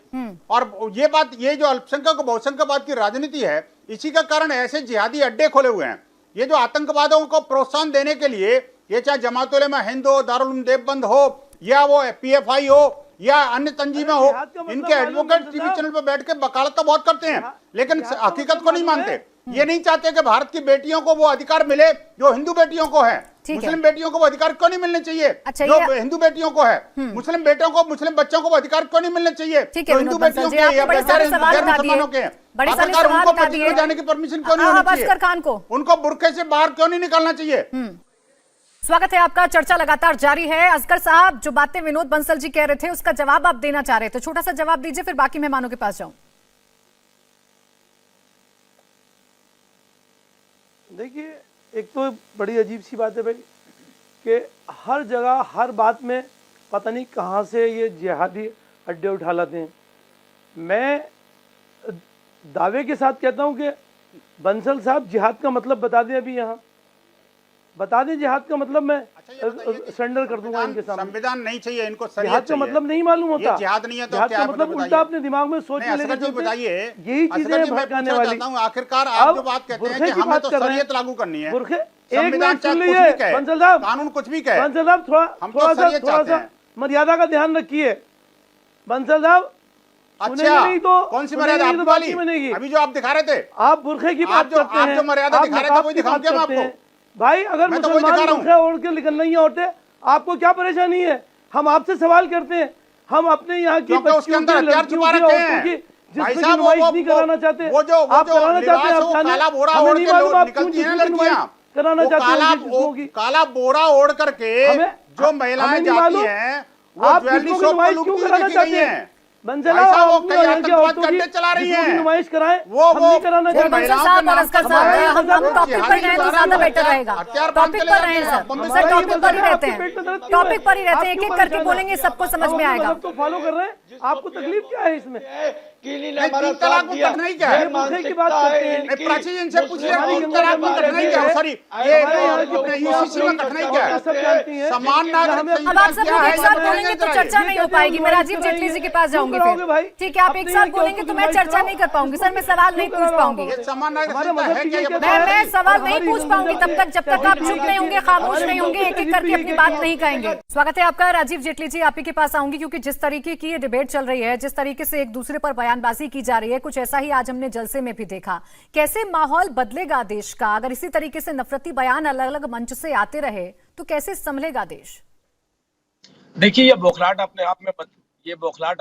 और ये जो अल्पसंख्यक बहुसंख्यकवाद की राजनीति है, इसी का कारण ऐसे जिहादी अड्डे खोले हुए हैं, ये जो आतंकवादियों को प्रोत्साहन देने के लिए, ये चाहे जमात उलेमा हिंद हो, दारुल उलूम देवबंद हो, या वो PFI हो, या अन्य तंजीमें हो, इनके एडवोकेट टीवी चैनल पर बैठ के वकालत तो बहुत करते हैं, लेकिन हकीकत को नहीं मानते। ये नहीं चाहते कि भारत की बेटियों को वो अधिकार मिले जो हिंदू बेटियों को है। मुस्लिम बेटियों को वो अधिकार क्यों नहीं मिलने चाहिए जो हिंदू बेटियों को है? मुस्लिम बेटियों को, मुस्लिम बच्चों को वो अधिकार क्यों नहीं मिलने चाहिए जो हिंदू बेटियों के या गैर मुसलमानों के हैं? आखिरकार उनको मस्जिद में जाने की परमिशन क्यों नहीं होनी चाहिए? उनको बुर्के से बाहर क्यों नहीं निकलना चाहिए? स्वागत है आपका। चर्चा लगातार जारी है। असगर साहब, जो बातें विनोद बंसल जी कह रहे थे उसका जवाब आप देना चाह रहे थे, छोटा सा जवाब दीजिए, फिर बाकी मेहमानों के पास जाऊं। देखिए, एक तो बड़ी अजीब सी बात है भाई कि हर जगह हर बात में पता नहीं कहाँ से ये जिहादी अड्डे उठा लाते हैं। मैं दावे के साथ कहता हूँ कि बंसल साहब जिहाद का मतलब बता दें, अभी यहाँ बता दें जिहाद का मतलब। मैं सरेंडर कर दूंगा इनके सामने। संविधान नहीं चाहिए इनको, जिहाद का मतलब नहीं मालूम होता। जिहाद नहीं है तो जिहाद क्या का है? मतलब उल्टा अपने दिमाग में सोच के लेके चलते। बताइए, यही चीजें भड़काने वाली। आखिरकार आप जो बात कहते हैं कि हमें तो शरीयत लागू करनी है, एक मिनट सुन लीजिए बंसल साहब, कानून कुछ भी कहे, बंसल साहब थोड़ा सा मर्यादा का ध्यान रखिए। बंसल साहब, अच्छा तो कौन सी मर्यादा आपकी वाली? अभी जो आप दिखा रहे थे, आप बुरखे की बात करते हैं, आप जो मर्यादा दिखा रहे थे वही दिखाऊं क्या मैं आपको? भाई अगर मुसलमान बुरखे ओढ़ के निकल नहीं होते आपको क्या परेशानी है? हम आपसे सवाल करते हैं। हम अपने यहाँ की उसके अंदर हथियार छुपा रखे हैं भाई साहब, वो नहीं कराना चाहते, वो जो आप कराना चाहते हैं। काला बोरा ओढ़ के निकलती हैं लड़कियां, कराना चाहते हैं। काला बोरा ओढ़ करके जो महिलाएं जाती हैं वो ज्वेलरी शॉप पर लूटती हुई देखी गई हैं। बंसल वो कई आतंकवाद के अड्डे चला रही हैं, नुमाइश कराएं, वो कराना चाहते हैं। हम टॉपिक पर रहें तो ज्यादा बेटर रहेगा। टॉपिक पर रहें सर, टॉपिक पर ही रहते हैं, टॉपिक पर ही रहते हैं। एक एक करके बोलेंगे, सबको समझ में आएगा। तो फॉलो कर रहे हैं। आपको तकलीफ क्या है इसमें? तीन तलाक को कठिनाई क्या है? की बात करते हैं। प्राची जी इनसे पूछिए, तीन तलाक में कठिनाई क्या है? सॉरी, ये यूसीसी में कठिनाई क्या है? सब जानती हैं। समान नागरिक अब आप सब लोग एक साथ बोलेंगे तो चर्चा नहीं हो पाएगी। मैं राजीव जेटली जी के पास जाऊंगी फिर। ठीक है, आप एक साथ बोलेंगे तो मैं चर्चा नहीं कर पाऊंगी सर, मैं सवाल नहीं पूछ पाऊंगी। समान नागरिक है क्या? मैं सवाल नहीं पूछ पाऊंगी तब तक जब तक आप चुप नहीं होंगे, खामोश नहीं होंगे, एक एक करके अपनी बात नहीं कहेंगे। स्वागत है आपका। राजीव जेटली जी, आप ही के पास आऊंगी क्योंकि जिस तरीके की ये डिबेट चल रही है, जिस तरीके से एक दूसरे पर बयानबाजी की जा रही है, कुछ ऐसा ही आज हमने जलसे में भी देखा। कैसे माहौल बदलेगा देश का? अगर इसी तरीके से नफरती बयान अलग अलग मंच से आते रहे तो कैसे संभलेगा देश? देखिए, ये बौखलाहट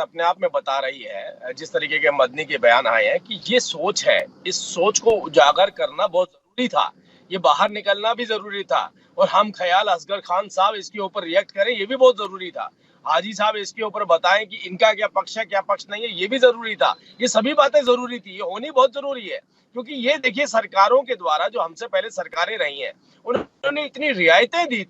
अपने आप में बता रही है, जिस तरीके के मदनी के बयान आए हैं, कि ये सोच है, इस सोच को उजागर करना बहुत जरूरी था, ये बाहर निकलना भी जरूरी था, और हम ख्याल असगर खान साहब इसके ऊपर रिएक्ट करें ये भी बहुत जरूरी था। हाजी साहब इसके ऊपर बताएं कि इनका क्या पक्ष है, क्या पक्ष नहीं है, ये भी जरूरी था। ये सभी बातें जरूरी थी, ये होनी बहुत जरूरी है, क्योंकि ये देखिए सरकारों के द्वारा, जो हमसे पहले सरकारें रही हैं, उन्होंने इतनी रियायतें दी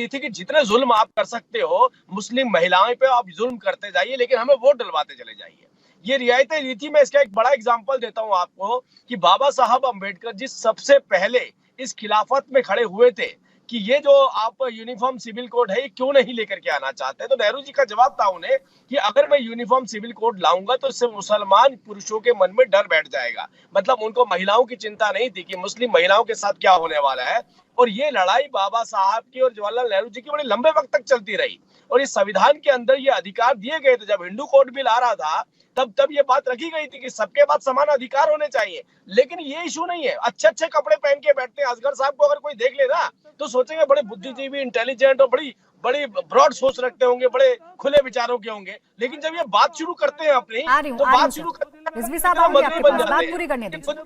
थी कि जितने जुल्म आप कर सकते हो मुस्लिम महिलाओं पे आप जुल्म करते जाइए, लेकिन हमें वोट डलवाते चले जाइए। ये रियायतें दी थी। मैं इसका एक बड़ा एग्जांपल देता हूं आपको कि बाबा साहब अंबेडकर जिस सबसे पहले इस खिलाफत में खड़े हुए थे कि ये जो आप यूनिफॉर्म सिविल कोड है ये क्यों नहीं लेकर के आना चाहते, तो नेहरू जी का जवाब था उन्हें कि अगर मैं यूनिफॉर्म सिविल कोड लाऊंगा तो इससे मुसलमान पुरुषों के मन में डर बैठ जाएगा। मतलब उनको महिलाओं की चिंता नहीं थी कि मुस्लिम महिलाओं के साथ क्या होने वाला है। और ये लड़ाई बाबा साहब की और जवाहरलाल नेहरू जी की बड़े लंबे वक्त तक चलती रही, और इस संविधान के अंदर ये अधिकार दिए गए थे। जब हिंदू कोड बिल आ रहा था तब ये बात रखी गई थी कि सबके पास समान अधिकार होने चाहिए, लेकिन ये इशू नहीं है। अच्छे कपड़े पहन के बैठते हैं, असगर साहब को अगर कोई देख लेना तो सोचेंगे बड़े बुद्धिजीवी, इंटेलिजेंट और बड़ी ब्रॉड सोच रखते होंगे, बड़े खुले विचारों के होंगे, लेकिन जब ये बात शुरू करते हैं अपनी तो बात शुरू करते हैं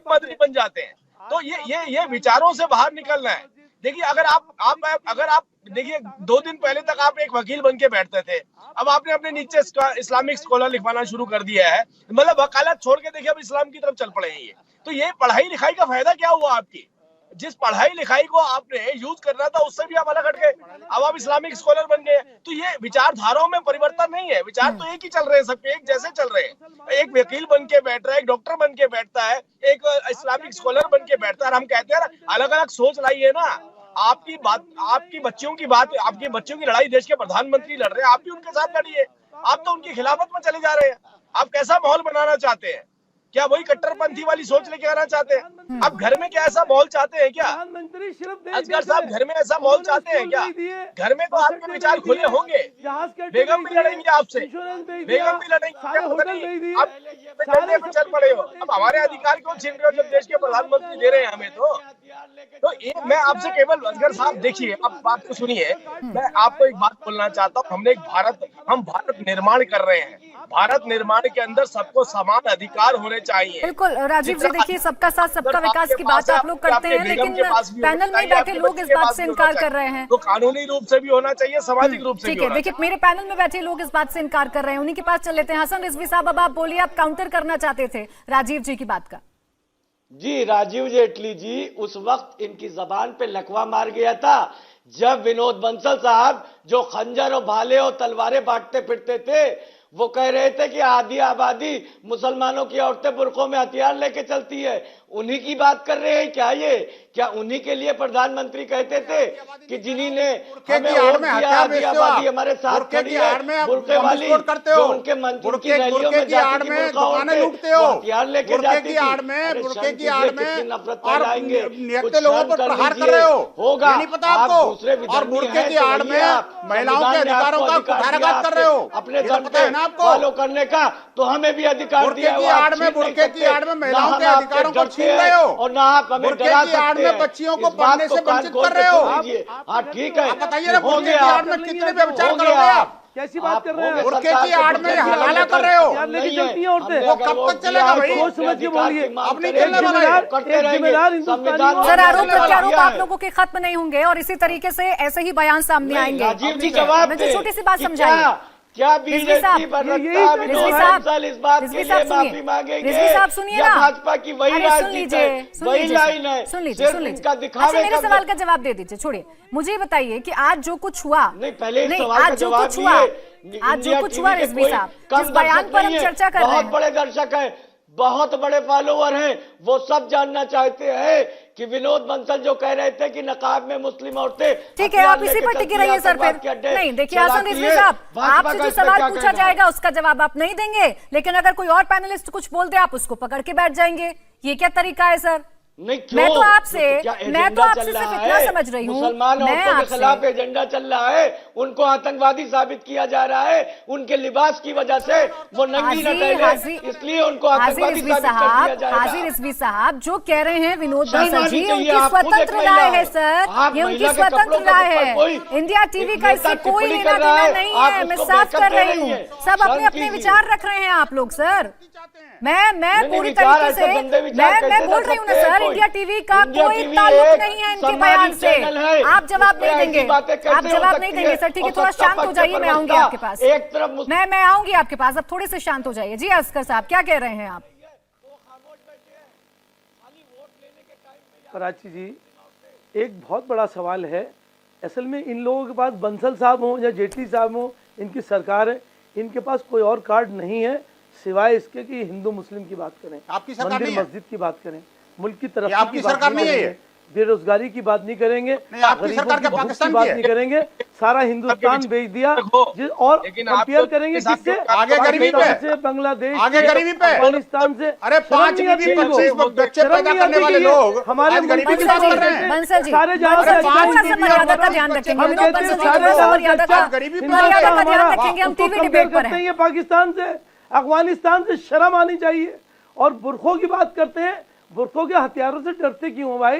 मदनी बन जाते हैं। तो ये विचारों से बाहर निकलना है। देखिए, अगर आप देखिए 2 दिन पहले तक आप एक वकील बन के बैठते थे, अब आपने अपने नीचे इस्लामिक स्कॉलर लिखवाना शुरू कर दिया है। मतलब वकालत छोड़ के देखिए अब इस्लाम की तरफ चल पड़े हैं ये। तो ये पढ़ाई लिखाई का फायदा क्या हुआ आपकी? जिस पढ़ाई लिखाई को आपने यूज करना था उससे भी आप अलग हट गए, अब आप इस्लामिक स्कॉलर बन गए। तो ये विचारधाराओं में परिवर्तन नहीं है, विचार तो एक ही चल रहे हैं, सबके एक जैसे चल रहे हैं। एक वकील बन के बैठ रहा है, एक डॉक्टर बन के बैठता है, एक इस्लामिक स्कॉलर बन के बैठता है, और हम कहते हैं अलग अलग सोच लाइए ना। आपकी बच्चियों की बात, आपके बच्चों की लड़ाई देश के प्रधानमंत्री लड़ रहे हैं, आप भी उनके साथ लड़िए। आप तो उनकी खिलाफत में चले जा रहे हैं। आप कैसा माहौल बनाना चाहते हैं? क्या वही कट्टरपंथी वाली सोच लेके आना चाहते हैं? आप घर में क्या ऐसा माहौल चाहते हैं क्या? प्रधानमंत्री सिर्फ असगर साहब घर में ऐसा माहौल चाहते हैं क्या? घर में तो आपके विचार खुले होंगे। बेगम भी लड़ेंगे आपसे, बेगम भी लड़ेंगे, आप चल पड़े हो। अब हमारे अधिकार क्यों छीन रहे हो जब देश के प्रधानमंत्री दे रहे हैं हमें? तो ये मैं आपसे केवल असगर साहब देखिए, आप बात को सुनिए, मैं आपको एक बात बोलना चाहता हूँ। हम भारत निर्माण कर रहे हैं। भारत निर्माण के अंदर सबको समान अधिकार होने चाहिए। बिल्कुल राजीव जी, देखिए सबका साथ सबका विकास की बात आप लोग करते हैं, लेकिन पैनल में बैठे लोग इस बात से इनकार कर रहे हैं। तो कानूनी रूप से भी होना चाहिए, सामाजिक रूप से भी ठीक है, होना देखिए मेरे पैनल में बैठे लोग इस बात से इनकार कर रहे हैं, उन्हीं के पास चल लेते हैं। हसन रिजवी साहब, अब आप बोलिए, आप काउंटर करना चाहते थे राजीव जी की बात का। जी, राजीव जेटली जी उस वक्त इनकी जबान पे लकवा मार गया था जब विनोद बंसल साहब जो खंजर और भाले और तलवारें बांटते फिरते थे, वो कह रहे थे कि आधी आबादी मुसलमानों की औरतें बुरकों में हथियार लेके चलती है। उन्हीं की बात कर रहे हैं क्या ये? क्या उन्हीं के लिए प्रधानमंत्री कहते थे कि जिन्होंने हमें वोट दिया, आधी आबादी हमारे साथ खड़ी है, बुरके वाली जो उनके मंत्री की रैलियों में जाती की बुरका ओढ़ते वो हथियार लेके जाती थी। नफरत फैलाएंगे, कुछ लोगों पर प्रहार कर रहे हो, होगा नहीं पता आपको? और बुरके की आड़ में महिलाओं के अधिकारों का कुठाराघात कर रहे हो, अपने धन फॉलो करने का, तो हमें भी अधिकार दिया बुरके की आड़ में महिलाओं के अधिकारों को छीन रहे हो, और ना आप हमें डरा सकते हैं, बच्चियों को पढ़ने से वंचित कर रहे हो। हाँ ठीक है, आप बताइए ना, बुरके की आड़ में कितने व्यभिचार करोगे आप? कैसी बात कर रहे हैं? बुरके की आड़ में हलाला कर रहे हो। यार लेके चलती हैं औरतें, वो कब तक चलेगा भाई? सोच समझ के बोलिए, अपनी खेलने वाला है। जिम्मेदार हिंदुस्तानी सर, आरोप प्रत्यारोप आप लोगों के खत्म नहीं होंगे और इसी तरीके से ऐसे ही बयान सामने आएंगे। राजीव जी जवाब मुझे छोटी सी बात समझाइए। क्या रिजवी साहब, बीजेपी पर रिजवी इस बात के लिए माफी मांगेंगे? रिजवी साहब सुनिए ना, भाजपा की वही राजनीति है, वही लाइन है, सुन लीजिए। अच्छा, मेरे सवाल का जवाब दे दीजिए, छोड़िए। मुझे बताइए कि आज जो कुछ हुआ, आज जो कुछ हुआ रिजवी साहब, जिस बयान पर हम चर्चा कर रहे हैं, बहुत बड़े दर्शक हैं, बहुत बड़े फॉलोवर हैं, वो सब जानना चाहते हैं कि विनोद बंसल जो कह रहे थे कि नकाब में मुस्लिम औरतें, ठीक है, आप इसी पर टिके रहिए सर। फिर नहीं, देखिए हसन रिजवी साहब, आपसे जो सवाल पूछा जाएगा उसका जवाब आप नहीं देंगे, लेकिन अगर कोई और पैनलिस्ट कुछ बोल दे आप उसको पकड़ के बैठ जाएंगे। ये क्या तरीका है सर? नहीं, मैं तो आपसे सिर्फ इतना समझ रही हूँ, मुसलमान औरतों के खिलाफ एजेंडा चल रहा है, उनको आतंकवादी साबित किया जा रहा है, उनके लिबास की वजह से वो नंगी न टहले, इसलिए उनको आतंकवादी साबित कर दिया जाएगा। हाजिर रिजवी साहब जो कह रहे हैं विनोद बंसल जी, उनकी स्वतंत्र राय है सर, ये उनकी स्वतंत्र राय है। इंडिया टीवी का इससे कोई लेना देना नहीं है, मैं साफ कर रही हूँ। सब अपने अपने विचार रख रहे हैं आप लोग सर। मैं पूरी तरीके से मैं बोल रही हूँ ना सर, इंडिया टीवी का कोई ताल्लुक नहीं है इनके बयान से। आप जवाब नहीं देंगे, आप जवाब नहीं देंगे सर। ठीक है, थोड़ा शांत हो जाइए, मैं आऊंगी आपके पास, मैं आऊंगी आपके पास। अब थोड़े से शांत हो जाइए। जी असगर साहब, क्या कह रहे हैं आप? कराची जी, एक बहुत बड़ा सवाल है। असल में इन लोगों के पास बंसल साहब हो या जेटली साहब हो, इनकी सरकार है, इनके पास कोई और कार्ड नहीं है सिवाय इसके कि हिंदू मुस्लिम की बात करें, आपकी सरकार मंदिर नहीं है? मस्जिद की बात करें, मुल्क की तरफ आपकी सरकार नहीं है ये? बेरोजगारी की बात नहीं करेंगे, आपकी सरकार क्या पाकिस्तान की बात है? नहीं करेंगे, सारा हिंदुस्तान बेच दिया। और कंपेयर करेंगे किससे? आगे गरीबी पे, बांग्लादेश, आगे गरीबी पे, अफगानिस्तान से। अरे 5 बीबी 25 बच्चे पैदा करने वाले लोग हमारे गरीबी की बात कर रहे हैं। बंसल जी, सारे जहां से मर्यादा का ध्यान रखेंगे, विनोद बंसल जी, मर्यादा का ध्यान रखेंगे। हम टीवी डिबेट पर हैं। पाकिस्तान से, अफगानिस्तान से शर्म आनी चाहिए। और बुरखों की बात करते हैं, बुरखों के हथियारों से डरते क्यों हो भाई?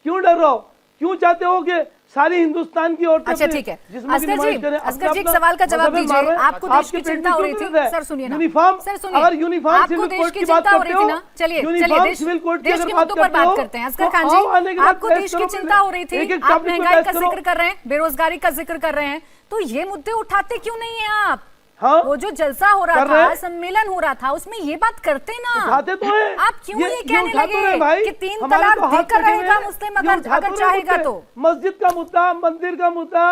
क्यों डर रहे हो? क्यों चाहते हो कि सारी हिंदुस्तान की औरतें? अच्छा ठीक है, असगर जी एक सवाल का जवाब दीजिए। आपको देश की चिंता हो रही थी सर, सुनिए ना, यूनिफॉर्म, सर सुनिए, अगर यूनिफॉर्म आपको देश की चिंता हो रही थी ना, चलिए देश के मुद्दों पर बात करते हैं। असगर खान जी, आपको देश की चिंता हो रही थी, आप महंगाई का जिक्र कर रहे हैं, बेरोजगारी का जिक्र कर रहे हैं, तो ये मुद्दे उठाते क्यों नहीं है आप? हाँ? वो जो जलसा हो रहा था, सम्मेलन हो रहा था, उसमें ये बात करते ना, उठाते तो है। आप क्यों ये कहने लगे कि 3 तलाक देकर रहेगा मुस्लिम अगर चाहेगा तो? मस्जिद का मुद्दा, मंदिर का मुद्दा,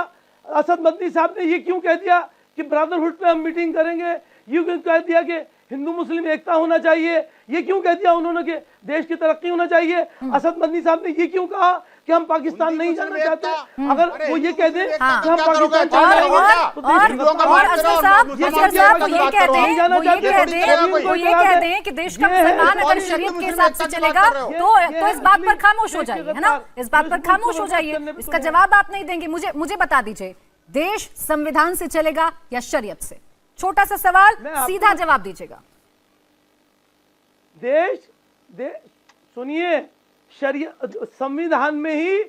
असद मदनी साहब ने ये क्यों कह दिया कि ब्रदरहुड पे हम मीटिंग करेंगे? ये क्यों कह दिया कि हिंदू मुस्लिम एकता होना चाहिए? ये क्यों कह दिया उन्होंने कि देश की तरक्की होना चाहिए? असद मदनी साहब ने ये क्यों कहा कि हम पाकिस्तान नहीं जाना चाहते। अगर अरे वो ये कह दे कि हाँ। हम क्या पाकिस्तान करोगे? चाहते हैं, तो देश हिंदुओं का बताओ। बात असगर करो, साहब, मुसलमान असगर की साहब, बात वो ये करो। कहते हैं, जाना वो ये चाहते हैं, कहते हैं, कोई वो ये बात कहते है। हैं कि देश का ये है, मुसलमान अगर और शरीयत हिंदू के हिसाब से मुस्लिम चलेगा बात कर रहे तो इस बात पर खामोश हो जाइए, है ना? इस बात पर बिल्कुल खामोश हो जाइए। करने पे इसका तो जवाब आप नहीं देंगे। मुझे बता दीजिए, देश संविधान से चलेगा या शरीयत से? छोटा सा सवाल, मैं आपको- सीधा जवाब दीजिएगा। सुनिए, शरीयत संविधान में ही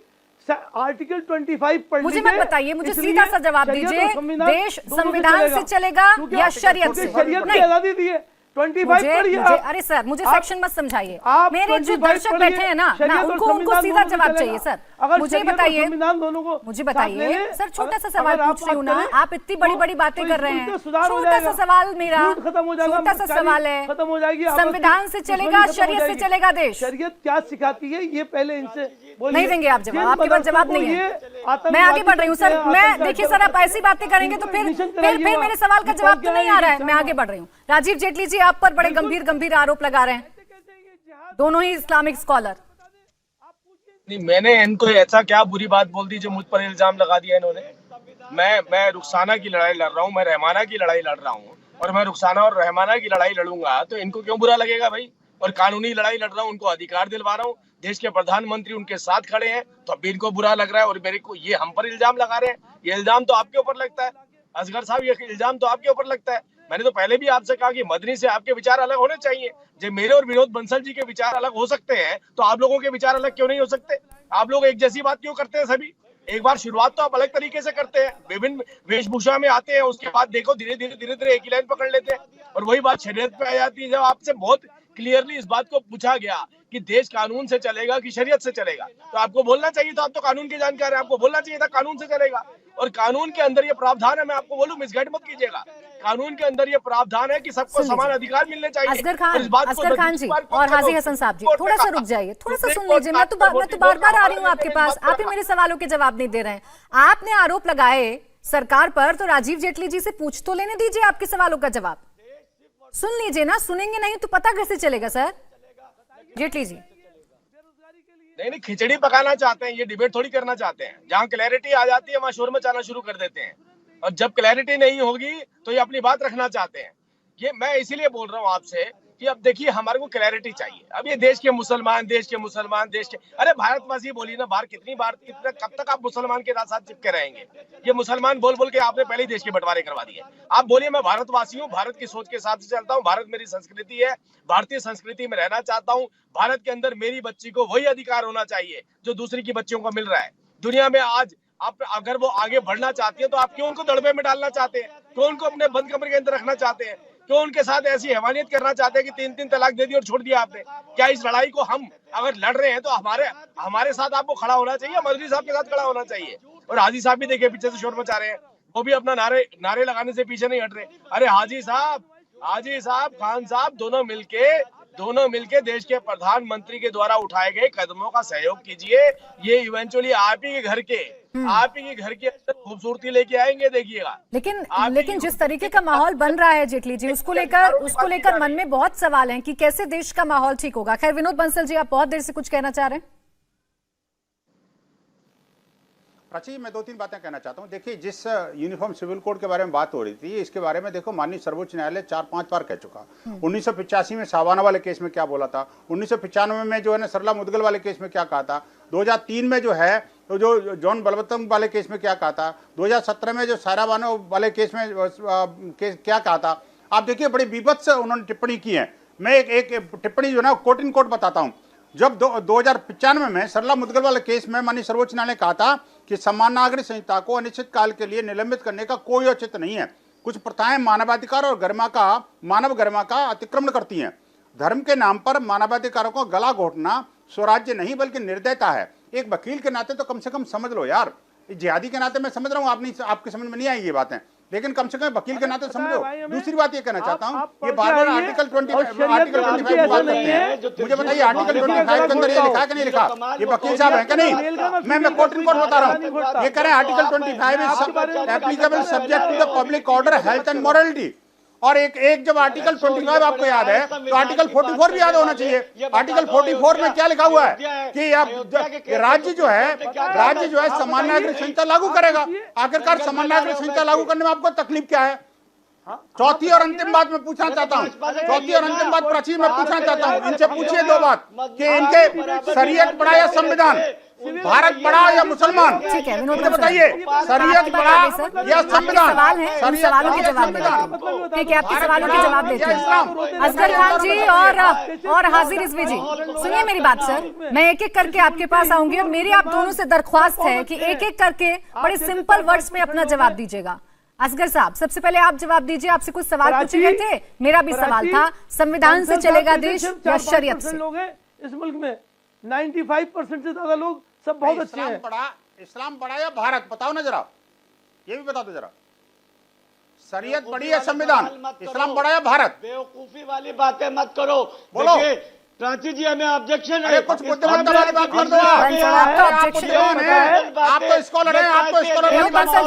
आर्टिकल 25 पढ़ मुझे लीजिए। मत बताइए, मुझे इसलिए सीधा सा जवाब शरीयत और दीजिए, संविधान देश दोनों संविधान से चलेगा क्योंकि या आप- शरीयत क्योंकि से? शरीयत की नहीं। आजादी दी है। 25 पढ़िए आप। अरे सर, मुझे आप- सेक्शन मत समझाइए। आप मेरे जो 25 दर्शक पढ़िए, बैठे हैं ना, शरीयत और उनको संविधान सीधा दोनों से जवाब चलेगा। चाहिए सर। अगर मुझे शरीयत और बताइए, संविधान दोनों को मुझे साथ बताइए ले लें, सर, छोटा सा अगर सवाल आप पूछ रही हूँ ना, बात करें, आप इतनी बड़ी बड़ी बातें तो कर रहे हैं। इसमें सुधार हो छोटा सा जाएगा। सवाल मेरा, झूठ खत्म हो जाएगा, छोटा सा मक्कारी सवाल है, खत्म हो जाएगी, संविधान से दुश्मनी चलेगा, खत्म हो शरीयत से जाएगी। चलेगा देश? शरीयत क्या सिखाती है ये पहले इनसे बोलिए। नहीं देंगे आप जवाब, जिन आपके पास जवाब मदरसों नहीं को है। ये आतंकवादी मैं आगे बढ़ रही हूँ सर। कहते हैं, मैं आतंकवादी देखिए सर, आप ऐसी बातें करेंगे तो फिर एडमिशन फिर कराइए मेरे सवाल का आप। जवाब तो नहीं आ रहा है। क्या मैं आगे बढ़ रही हूँ। राजीव जेटली जी आप पर बड़े गंभीर आरोप लगा रहे हैं, दोनों ही इस्लामिक स्कॉलर। नहीं, मैंने इनको ऐसा क्या बुरी बात बोल दी जो मुझ पर इल्जाम लगा दिया इन्होंने? मैं रुखसाना की लड़ाई लड़ रहा हूँ, मैं रहमाना की लड़ाई लड़ रहा हूँ, और मैं रुखसाना और रहमाना की लड़ाई लड़ूंगा तो इनको क्यों बुरा लगेगा भाई? और कानूनी लड़ाई लड़ रहा हूँ, उनको अधिकार दिलवा रहा हूँ, देश के प्रधानमंत्री उनके साथ खड़े हैं, तो अब भी इनको बुरा लग रहा है। और मेरे को ये हम पर इल्जाम लगा रहे हैं, ये इल्जाम तो आपके ऊपर लगता है असगर साहब, ये इल्जाम तो आपके ऊपर लगता है। मैंने तो पहले भी आपसे कहा कि मदनी से आपके विचार अलग होने चाहिए। जब मेरे और विनोद बंसल जी के विचार अलग हो सकते हैं तो आप लोगों के विचार अलग क्यों नहीं हो सकते? आप लोग एक जैसी बात क्यों करते हैं सभी? एक बार शुरुआत तो आप अलग तरीके से करते हैं, विभिन्न वेशभूषा में आते हैं, उसके बाद देखो धीरे धीरे एक ही लाइन पकड़ लेते हैं, और वही बात शरीयत पे आ जाती है। जब आपसे बहुत क्लियरली इस बात को पूछा गया कि देश कानून से चलेगा कि शरीयत से चलेगा, तो आपको बोलना चाहिए था, आप तो कानून के जानकार हैं, आपको बोलना चाहिए था कानून से चलेगा। और कानून के अंदर ये प्रावधान है, मैं आपको बोलूं, मिसगाइड मत कीजिएगा, कानून के अंदर ये प्रावधान है कि सबको समान अधिकार मिलने चाहिए। असगर और इस बात को खान जी और हाजी हसन साहब जी, थोड़ा सा रुक जाइए, थोड़ा सा सुन लीजिए। मैं तो बार बार आ रही हूँ आपके पास, आप ही मेरे सवालों के जवाब नहीं दे रहे हैं। आपने आरोप लगाए सरकार पर, तो राजीव जेटली जी से पूछ तो लेने दीजिए आपके सवालों का जवाब। सुन लीजिए ना, सुनेंगे नहीं तो पता कैसे चलेगा सर? जेटली जी नहीं, खिचड़ी पकाना चाहते हैं, ये डिबेट थोड़ी करना चाहते हैं। जहाँ क्लैरिटी आ जाती है वहां शोर मचाना शुरू कर देते हैं, और जब क्लैरिटी नहीं होगी तो ये अपनी बात रखना चाहते हैं। ये मैं इसीलिए बोल रहा हूँ आपसे कि अब देखिए, हमारे को क्लैरिटी चाहिए। अब ये देश के मुसलमान अरे भारतवासी बोली ना, कितना कब तक आप मुसलमान के साथ चिपके रहेंगे? ये मुसलमान बोल के आपने पहले ही देश के बंटवारे करवा दिए। आप बोलिए मैं भारतवासी हूँ, भारत की सोच के हिसाब से चलता हूँ, भारत मेरी संस्कृति है, भारतीय संस्कृति में रहना चाहता हूँ, भारत के अंदर मेरी बच्ची को वही अधिकार होना चाहिए जो दूसरी की बच्चियों को मिल रहा है दुनिया में। आज आप अगर वो आगे बढ़ना चाहती है तो आप क्यों उनको दड़बे में डालना चाहते हैं? क्यों उनको अपने बंद कमरे के अंदर रखना चाहते हैं? क्यों उनके साथ ऐसी हैवानियत करना चाहते हैं कि 3 तलाक दे दी और छोड़ दिया आपने? क्या इस लड़ाई को हम अगर लड़ रहे हैं तो हमारे साथ आपको खड़ा होना चाहिए, मदनी साहब के साथ खड़ा होना चाहिए। और हाजी साहब भी देखिए पीछे से शोर मचा रहे हैं, वो भी अपना नारे लगाने से पीछे नहीं हट रहे। अरे हाजी साहब खान साहब दोनों मिलके देश के प्रधानमंत्री के द्वारा उठाए गए कदमों का सहयोग कीजिए। ये इवेंचुअली आप ही के घर के अंदर खूबसूरती लेके आएंगे, देखिएगा। लेकिन जिस तरीके का माहौल बन रहा है जेटली जी, उसको लेकर मन में बहुत सवाल हैं कि कैसे देश का माहौल ठीक होगा। खैर, विनोद बंसल जी, आप बहुत देर से कुछ कहना चाह रहे हैं। प्राची, मैं 2-3 बातें कहना चाहता हूं। देखिए, जिस यूनिफॉर्म सिविल कोड के बारे में बात हो रही थी, इसके बारे में देखो माननीय सर्वोच्च न्यायालय 4-5 बार कह चुका। 1985 में सावाना वाले केस में क्या बोला था, 1995 में जो है ना सरला मुदगल वाले केस में क्या कहा था, 2003 में जो है तो जो जॉन बलवत्तम वाले केस में क्या कहा था, 2017 में जो सायरा बानो वाले केस में क्या कहा था। आप देखिए, बड़ी विभत्स उन्होंने टिप्पणी की है। मैं एक टिप्पणी जो है ना कोट इन कोट बताता हूँ। जब 2095 में सरला मुदगल वाले केस में माननीय सर्वोच्च न्यायालय ने कहा था कि समान नागरिक संहिता को अनिश्चित काल के लिए निलंबित करने का कोई औचित्य नहीं है। कुछ प्रथाएं मानवाधिकार और मानव गरिमा का अतिक्रमण करती हैं। धर्म के नाम पर मानवाधिकारों को गला घोटना स्वराज्य नहीं बल्कि निर्दयता है। एक वकील के नाते तो कम से कम समझ लो यार, जिहादी के नाते मैं समझ रहा हूँ, आपके समझ में नहीं आई ये बातें, लेकिन कम से कम वकील के नाते समझो। दूसरी बात ये कहना चाहता हूँ, ये बार-बार आर्टिकल 25 की बात करते हैं। मुझे बताइए आर्टिकल 25 के अंदर ये लिखा है कि नहीं लिखा? ये वकील साहब है कि नहीं? मैं कोट इन कोट बता रहा हूँ। ये कह रहे हैं article 25 is applicable subject to the public order, health and morality. और एक जब आर्टिकल 25 आपको याद है तो आर्टिकल 44 भी याद होना चाहिए। आर्टिकल 44 में क्या लिखा हुआ है कि अब राज्य जो है समान नागरिक संहिता लागू करेगा। आखिरकार समान नागरिक संहिता लागू करने में आपको तकलीफ क्या है? चौथी और अंतिम बात मैं पूछना चाहता हूँ, चौथी और अंतिम बात प्राची मैं पूछना चाहता हूँ, इनसे पूछिए दो बात कि इनके शरीयत पढ़ा या संविधान, भारत पढ़ा या मुसलमान, ठीक है विनोद मुझे बताइए शरीयत पढ़ा या संविधान? सवाल है, इन सवालों के जवाब देते हैं। ठीक है, आपके सवालों के जवाब देते हैं असगर खान जी और हाजिर रिजवी जी। सुनिए मेरी बात सर, मैं एक एक करके आपके पास आऊंगी और मेरी आप दोनों से दरख्वास्त है कि एक एक करके बड़े सिंपल वर्ड्स में अपना जवाब दीजिएगा। असगर साहब सबसे पहले आप जवाब दीजिए, आपसे कुछ सवाल पूछे गए थे, मेरा भी सवाल था, संविधान से चलेगा देश या शरीयत से? लोग हैं इस मुल्क में 95% से ज्यादा लोग सब बहुत अच्छे हैं। इस्लाम पढ़ा या भारत, बताओ ना जरा, ये भी बता दो जरा। शरीयत पढ़ी या संविधान, इस्लाम पढ़ा या भारत? बेवकूफी वाली बातें मत करो। बोलो प्राची जी, हमें ऑब्जेक्शन है। कुछ बुद्धिमत्ता वाली बात कर दो। आप तो स्कॉलर हैं, आप तो स्कॉलर विनोद बंसल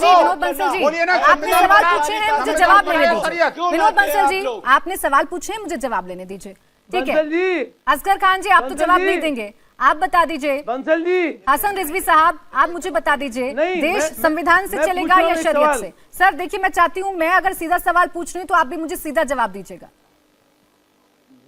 जी बोलिए ना। आपने सवाल पूछे हैं, मुझे जवाब लेने दीजिए। विनोद बंसल जी आपने सवाल पूछे हैं, मुझे जवाब लेने दीजिए। ठीक है असगर खान जी, आप तो जवाब नहीं देंगे, आप बता दीजिए। बंसल जी, हसन रिजवी साहब आप मुझे बता दीजिए, देश संविधान से चलेगा या शरीयत से? सर देखिए, मैं चाहती हूँ मैं अगर सीधा सवाल पूछ रही हूँ तो आप भी मुझे सीधा जवाब दीजिएगा।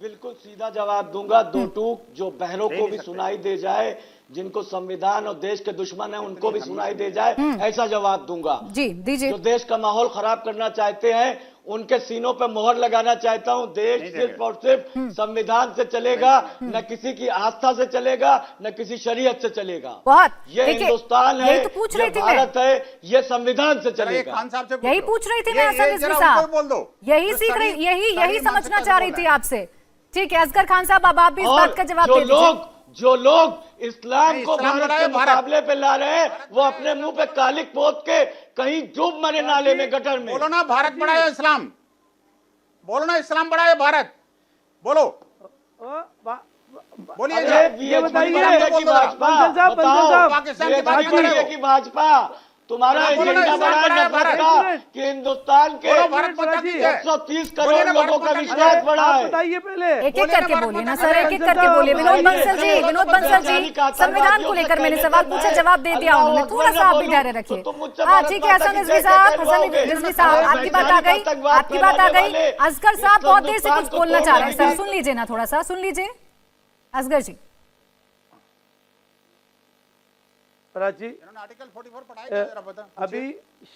बिल्कुल सीधा जवाब दूंगा, दो टूक जो बहनों को भी सुनाई दे जाए, जिनको संविधान और देश के दुश्मन है उनको भी सुनाई दे जाए, ऐसा जवाब दूंगा। जी दीजिए। जो देश का माहौल खराब करना चाहते हैं उनके सीनों पे मोहर लगाना चाहता हूं। देश सिर्फ और सिर्फ संविधान से चलेगा, न किसी की आस्था से चलेगा, न किसी शरीयत से चलेगा। बहुत ये हिंदुस्तान है, तो पूछ रही ये थी भारत है, ये संविधान से चलेगा। खान साहब से यही पूछ रही थी मैं हसन रिजवी साहब, बोल दो, यही सीख रही, यही समझना चाह रही थी आपसे। ठीक है असगर खान साहब, अब आप भी इस बात का जवाब दे दीजिए। जो लोग इस्लाम को भारत के मुकाबले पे ला रहे हैं, वो अपने मुंह पे कालिक पोत के कहीं डूब मरे नाले में, गटर में। बोलो ना भारत बड़ा है इस्लाम, बोलो ना इस्लाम बड़ा है भारत, बोलो बोलिए। ये बताइए पाकिस्तान की बात कर रहे हो कि भाजपा तुम्हारा एजेंडा बड़ा है नफरत का कि हिंदुस्तान के 130 करोड़ लोगों का विश्वास बढ़ा है। बताइए पहले, एक एक करके बोलिए ना सर, एक एक करके बोलिए। विनोद बंसल जी संविधान को लेकर मैंने सवाल पूछा, जवाब दे दिया उन्होंने, थोड़ा सा आप भी धैर्य रखिए। हाँ ठीक है हसन रिजवी साहब आपकी बात आ गई, आपकी बात आ गई। असगर साहब बहुत देर से कुछ बोलना चाह रहे हैं सर, सुन लीजिए ना, थोड़ा सा सुन लीजिए असगर जी। प्राची, आर्टिकल 44 पढ़ाई, अभी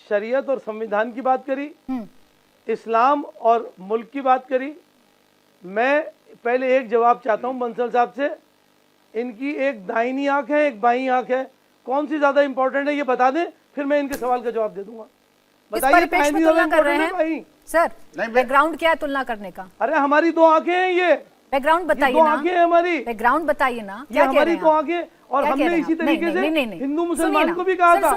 शरीयत और संविधान की बात करी, इस्लाम और मुल्क की बात करी। मैं पहले एक जवाब चाहता हूं बंसल साहब से, इनकी एक दाहिनी आंख है एक बाईं आंख है, कौन सी ज्यादा इंपॉर्टेंट है ये बता दें, फिर मैं इनके सवाल का जवाब दे दूंगा। बताइए तुलना कर रहे हैं सर, बैकग्राउंड क्या है तुलना करने का? अरे हमारी दो आंखें हैं, ये बैकग्राउंड बताइए ना, आंखें हैं हमारी, बैकग्राउंड बताइए ना, क्या हमारी दो आंखें। और हमने इसी तरीके से हिंदू मुसलमान को भी कहा था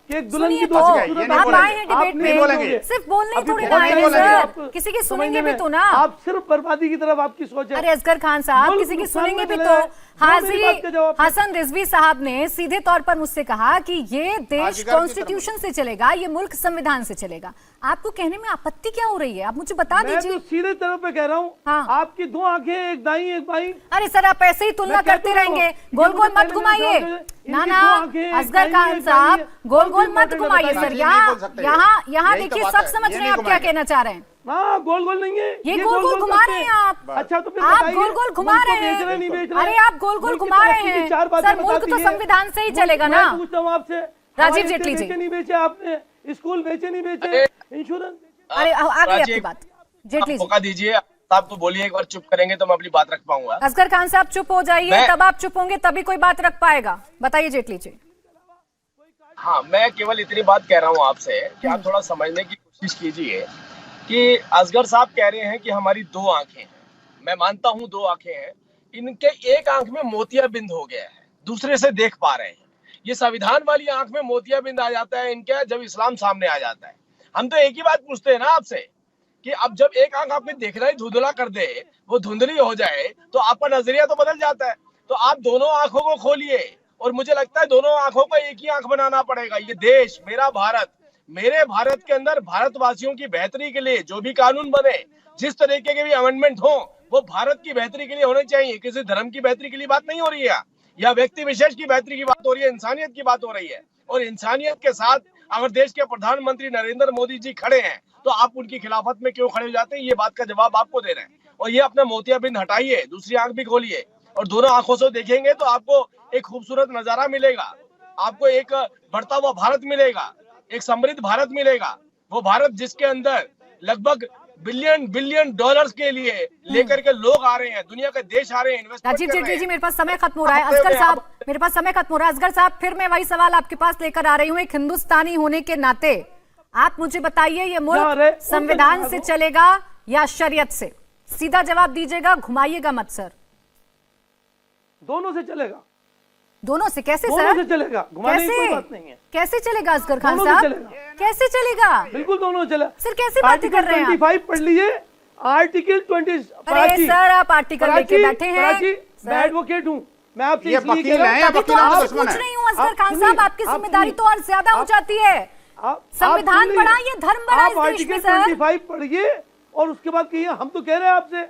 कि एक दुल्हन की दो आप आए हैं डिबेट में, सिर्फ बोलने थोड़ी ना आए हैं सर, किसी की सुनेंगे भी तो ना। आप सिर्फ बर्बादी की तरफ आपकी सोच है। अरे असगर खान साहब किसी की सुनेंगे भी तो। हसन रिजवी साहब ने सीधे तौर पर मुझसे कहा कि ये देश कॉन्स्टिट्यूशन से चलेगा, ये मुल्क संविधान से चलेगा। आपको कहने में आपत्ति क्या हो रही है, आप मुझे बता दीजिए। मैं तो सीधे तरफ पे कह रहा हूँ, आपकी दो आंखें, एक दाईं एक बाईं। अरे सर आप ऐसे ही तुलना करते रहेंगे, गोल गोल मत घुमाइए ना ना असगर खान साहब, गोल गोल मत घुमाइए सर। यहाँ देखिए सब समझ रहे हैं आप क्या कहना चाह रहे हैं। हाँ गोल गोल नहीं है, ये गोल गोल घुमा रहे हैं आप। अच्छा तो फिर आप गोल गोल घुमा रहे हैं। अरे आप गोल गोल घुमा रहे हैं सर, मुल्क तो संविधान से ही चलेगा ना। पूछता हूँ आपसे, राजीव जेटली जी नहीं बेचे आपने, स्कूल बेचे नहीं बेचे, इंश्योरेंस। अरे आ गई आपकी बात, जेटली जी मौका दीजिए आप, तो बोलिए, एक बार चुप करेंगे तो मैं अपनी बात रख पाऊंगा। असगर खान साहब चुप हो जाइए, तब आप चुप होंगे तभी कोई बात रख पाएगा। बताइए जेटली जी। हाँ मैं केवल इतनी बात कह रहा हूँ आपसे कि आप थोड़ा समझने की कोशिश कीजिए कि असगर साहब कह रहे हैं कि हमारी दो आंखें हैं। मैं मानता हूं दो आंखें हैं, इनके एक आंख में मोतियाबिंद हो गया है, दूसरे से देख पा रहे हैं। ये संविधान वाली आंख में मोतियाबिंद आ जाता है इनके जब इस्लाम सामने आ जाता है। हम तो एक ही बात पूछते हैं ना आपसे कि अब जब एक आंख आपने देखना ही धुंधला कर दे, वो धुंधली हो जाए, तो आपका नजरिया तो बदल जाता है। तो आप दोनों आंखों को खोलिए, और मुझे लगता है दोनों आंखों को एक ही आंख बनाना पड़ेगा। ये देश मेरा भारत, मेरे भारत के अंदर भारतवासियों की बेहतरी के लिए जो भी कानून बने, जिस तरीके के भी अमेंडमेंट हो, वो भारत की बेहतरी के लिए होने चाहिए। किसी धर्म की बेहतरी के लिए बात नहीं हो रही है, या व्यक्ति विशेष की बेहतरी की बात हो रही है, इंसानियत की बात हो रही है। और इंसानियत के साथ अगर देश के प्रधानमंत्री नरेंद्र मोदी जी खड़े हैं, तो आप उनकी खिलाफत में क्यों खड़े हो जाते हैं? ये बात का जवाब आपको दे रहे हैं। और ये अपना मोतियाबिंद हटाइए, दूसरी आंख भी खोलिए, और दोनों आंखों से देखेंगे तो आपको एक खूबसूरत नजारा मिलेगा, आपको एक बढ़ता हुआ भारत मिलेगा, एक समृद्ध भारत मिलेगा। वो भारत जिसके अंदर लगभग बिलियन डॉलर्स के लिए लेकर के लोग आ रहे हैं, दुनिया के देश आ रहे हैं, इन्वेस्टमेंट राजीव कर रहे जेटली हैं। जी, मेरे पास समय खत्म हो रहा है। असगर साहब, मेरे पास समय खत्म हो रहा है। असगर साहब, फिर मैं वही सवाल आपके पास लेकर आ रही हूँ। एक हिंदुस्तानी होने के नाते आप मुझे बताइए, ये मुल्क संविधान से चलेगा या शरीयत से? सीधा जवाब दीजिएगा, घुमाइएगा मत सर। दोनों से चलेगा। दोनों से? कैसे दोनों सर? से चलेगा, घुमाने की कैसे? कोई बात नहीं है। कैसे चलेगा असगर खान दोनों से साहब? चलेगा। कैसे चलेगा? बिल्कुल दोनों चलेगा। सर कैसी बातें कर रहे हैं आप? 25 पढ़ लीजिए, आर्टिकल 20। अरे सर, आप आर्टिकल लेके बैठे हैं। मैं एडवोकेट हूँ, मैं आपसे ये इसलिए वकील कह रहा हैं, हूँ। तभी तो वकीलों का आपसे दुश्मन पूछ है। रही हूँ असगर खान सुनिए, साहब, आपकी आप जिम्मेदारी सुनिए, तो और ज्यादा हो जाती है। संविधान सुनिए, बड़ा, ये धर्म बड़ा आप इस देश में आर्टिकल सर। 25 पढ़िए और उसके बाद कहिए हम तो कह रहे हैं आपसे।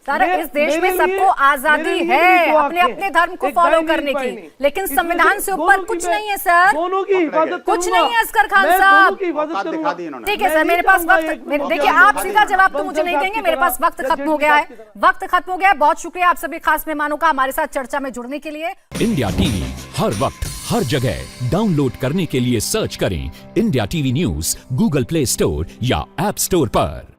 सर, इस देश में सबको आजादी है अपने अपने धर्म को फॉलो करने की, लेकिन संविधान से ऊपर कुछ नहीं है सर। दोनों की हिफाजत कुछ करूंगा। नहीं है असगर खान मैं साहब। दोनों की हिफाजत औकात करूंगा। दिखा दी इन्होंने। ठीक है मैं सर, मेरे नहीं पास चाहूंगा वक्त, एक देखिए मौका आप दिखा सीधा दीजिए। जवाब तो मुझे नहीं देंगे, मेरे पास वक्त खत्म हो गया है। वक्त खत्म हो गया है। बहुत शुक्रिया आप सभी खास मेहमानों का हमारे साथ चर्चा में जुड़ने के लिए। इंडिया टीवी हर वक्त हर जगह डाउनलोड करने के लिए सर्च करें India TV news Google play store या ऐप स्टोर पर।